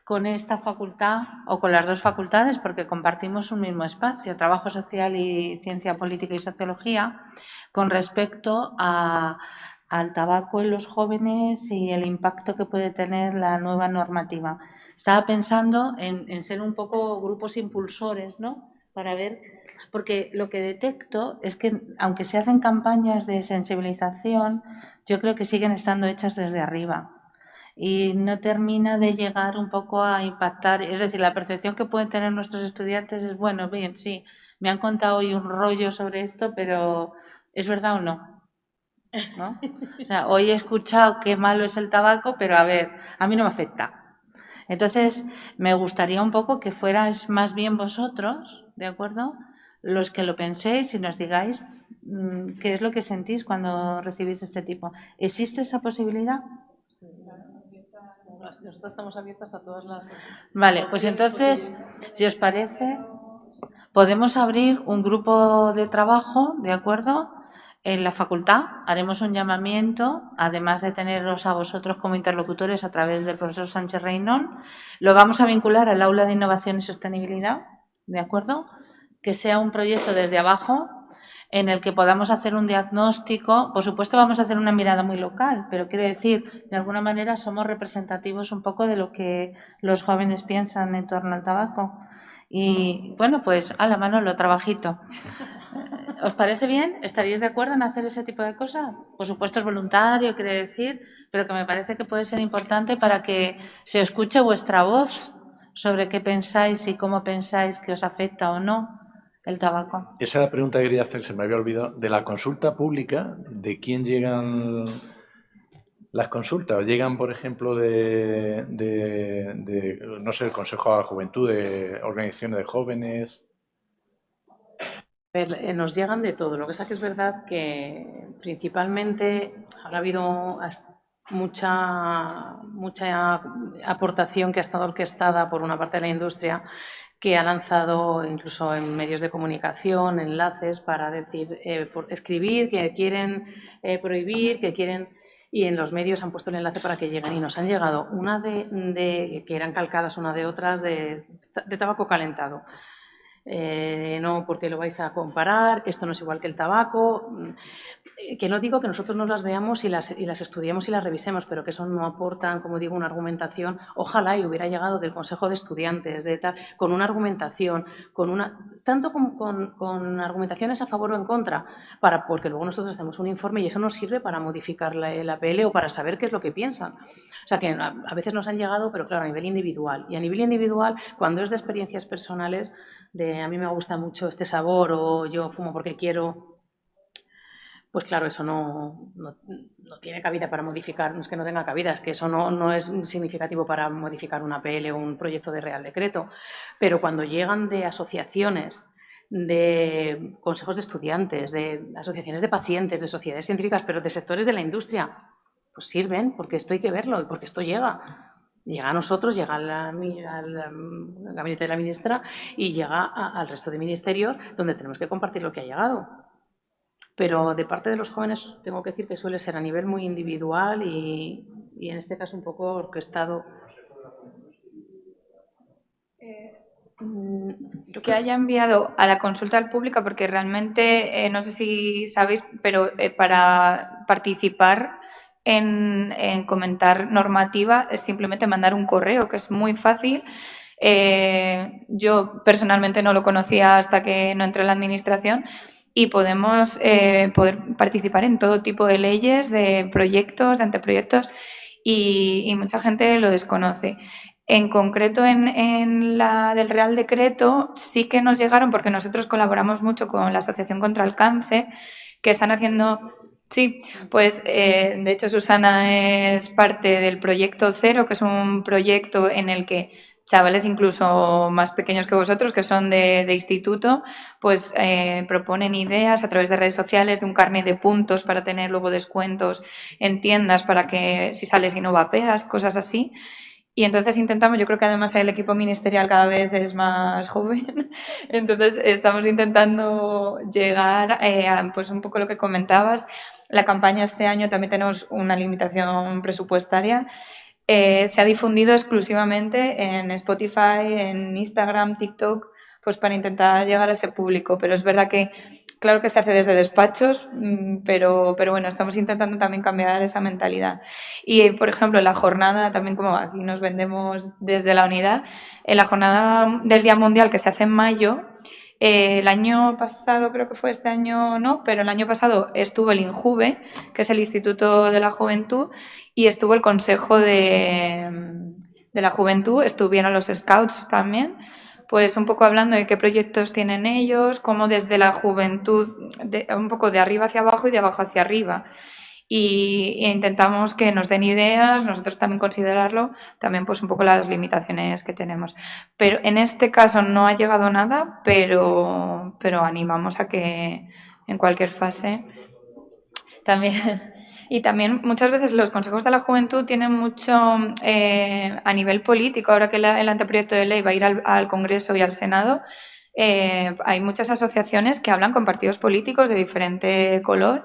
con esta facultad o con las dos facultades, porque compartimos un mismo espacio, Trabajo Social y Ciencia Política y Sociología, con respecto a al tabaco en los jóvenes y el impacto que puede tener la nueva normativa. Estaba pensando en ser un poco grupos impulsores, ¿no? Para ver, porque lo que detecto es que aunque se hacen campañas de sensibilización, yo creo que siguen estando hechas desde arriba y no termina de llegar un poco a impactar. Es decir, la percepción que pueden tener nuestros estudiantes es, bueno, bien, sí, me han contado hoy un rollo sobre esto, pero ¿es verdad o no? ¿No? O sea, hoy he escuchado qué malo es el tabaco, pero a ver, a mí no me afecta. Entonces, me gustaría un poco que fuerais más bien vosotros, ¿de acuerdo?, los que lo penséis y nos digáis qué es lo que sentís cuando recibís este tipo. ¿Existe esa posibilidad? Nosotros estamos abiertas a todas las... Vale, pues entonces, si os parece, podemos abrir un grupo de trabajo, ¿de acuerdo?, en la facultad. Haremos un llamamiento, además de teneros a vosotros como interlocutores a través del profesor Sánchez Reynón. Lo vamos a vincular al aula de innovación y sostenibilidad, ¿de acuerdo?, que sea un proyecto desde abajo en el que podamos hacer un diagnóstico. Por supuesto, vamos a hacer una mirada muy local, pero quiere decir, de alguna manera, somos representativos un poco de lo que los jóvenes piensan en torno al tabaco. Y, bueno, pues, a la mano lo trabajito. ¿Os parece bien? ¿Estaríais de acuerdo en hacer ese tipo de cosas? Por supuesto, es voluntario, quiere decir, pero que me parece que puede ser importante para que se escuche vuestra voz sobre qué pensáis y cómo pensáis que os afecta o no el tabaco. Esa es la pregunta que quería hacer, se me había olvidado. De la consulta pública, ¿de quién llegan las consultas? ¿Llegan, por ejemplo, de no sé, el Consejo de la Juventud, de organizaciones de jóvenes? Nos llegan de todo. Lo que pasa es verdad que principalmente habrá habido mucha aportación que ha estado orquestada por una parte de la industria, que ha lanzado incluso en medios de comunicación enlaces para decir, escribir que quieren prohibir, que quieren, y en los medios han puesto el enlace para que lleguen, y nos han llegado una que eran calcadas una de otras de tabaco calentado. No, porque lo vais a comparar, esto no es igual que el tabaco. Que no digo que nosotros no las veamos y las estudiemos y las revisemos, pero que eso no aportan, como digo, una argumentación. Ojalá y hubiera llegado del Consejo de Estudiantes, con una argumentación, tanto con argumentaciones a favor o en contra, porque luego nosotros hacemos un informe y eso nos sirve para modificar la PL o para saber qué es lo que piensan. O sea, que a veces nos han llegado, pero claro, a nivel individual. Y a nivel individual, cuando es de experiencias personales, de a mí me gusta mucho este sabor o yo fumo porque quiero, pues claro, eso no tiene cabida para modificar, no es que no tenga cabida, es que eso no es significativo para modificar una PL o un proyecto de Real Decreto. Pero cuando llegan de asociaciones, de consejos de estudiantes, de asociaciones de pacientes, de sociedades científicas, pero de sectores de la industria, pues sirven, porque esto hay que verlo y porque esto llega. Llega a nosotros, llega al gabinete de la ministra y llega al resto de ministerios donde tenemos que compartir lo que ha llegado. Pero de parte de los jóvenes tengo que decir que suele ser a nivel muy individual y en este caso un poco orquestado. Que haya enviado a la consulta pública, porque realmente, no sé si sabéis, pero para participar en comentar normativa es simplemente mandar un correo, que es muy fácil. Yo personalmente no lo conocía hasta que no entré en la administración y podemos poder participar en todo tipo de leyes, de proyectos, de anteproyectos y mucha gente lo desconoce. En concreto, en la del Real Decreto sí que nos llegaron, porque nosotros colaboramos mucho con la Asociación contra el Cáncer, que están haciendo... Sí, pues de hecho Susana es parte del Proyecto Cero, que es un proyecto en el que chavales incluso más pequeños que vosotros, que son de instituto, pues proponen ideas a través de redes sociales, de un carnet de puntos para tener luego descuentos en tiendas para que si sales y no vapeas, cosas así. Y entonces intentamos, yo creo que además el equipo ministerial cada vez es más joven, entonces estamos intentando llegar a pues un poco lo que comentabas. La campaña este año también tenemos una limitación presupuestaria. Se ha difundido exclusivamente en Spotify, en Instagram, TikTok, pues para intentar llegar a ese público. Pero es verdad que claro que se hace desde despachos, pero bueno, estamos intentando también cambiar esa mentalidad. Y, por ejemplo, en la jornada, también como aquí nos vendemos desde la unidad, en la jornada del Día Mundial que se hace en mayo, el año pasado, creo que fue este año no, pero el año pasado estuvo el INJUVE, que es el Instituto de la Juventud, y estuvo el Consejo de la Juventud, estuvieron los Scouts también, pues un poco hablando de qué proyectos tienen ellos, cómo desde la juventud, un poco de arriba hacia abajo y de abajo hacia arriba. Y intentamos que nos den ideas, nosotros también considerarlo, también pues un poco las limitaciones que tenemos. Pero en este caso no ha llegado nada, pero animamos a que en cualquier fase también. Y también muchas veces los consejos de la juventud tienen mucho a nivel político, ahora que el anteproyecto de ley va a ir al Congreso y al Senado, hay muchas asociaciones que hablan con partidos políticos de diferente color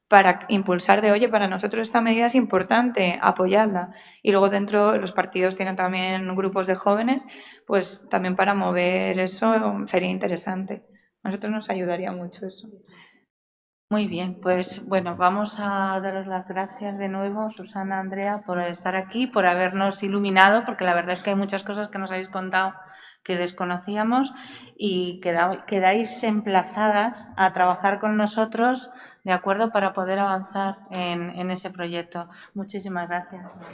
para impulsar de, oye, para nosotros esta medida es importante, apoyadla. Y luego dentro los partidos tienen también grupos de jóvenes, pues también para mover eso sería interesante. A nosotros nos ayudaría mucho eso. Muy bien, pues bueno, vamos a daros las gracias de nuevo, Susana, Andrea, por estar aquí, por habernos iluminado, porque la verdad es que hay muchas cosas que nos habéis contado que desconocíamos y quedáis emplazadas a trabajar con nosotros, ¿de acuerdo?, para poder avanzar en ese proyecto. Muchísimas gracias.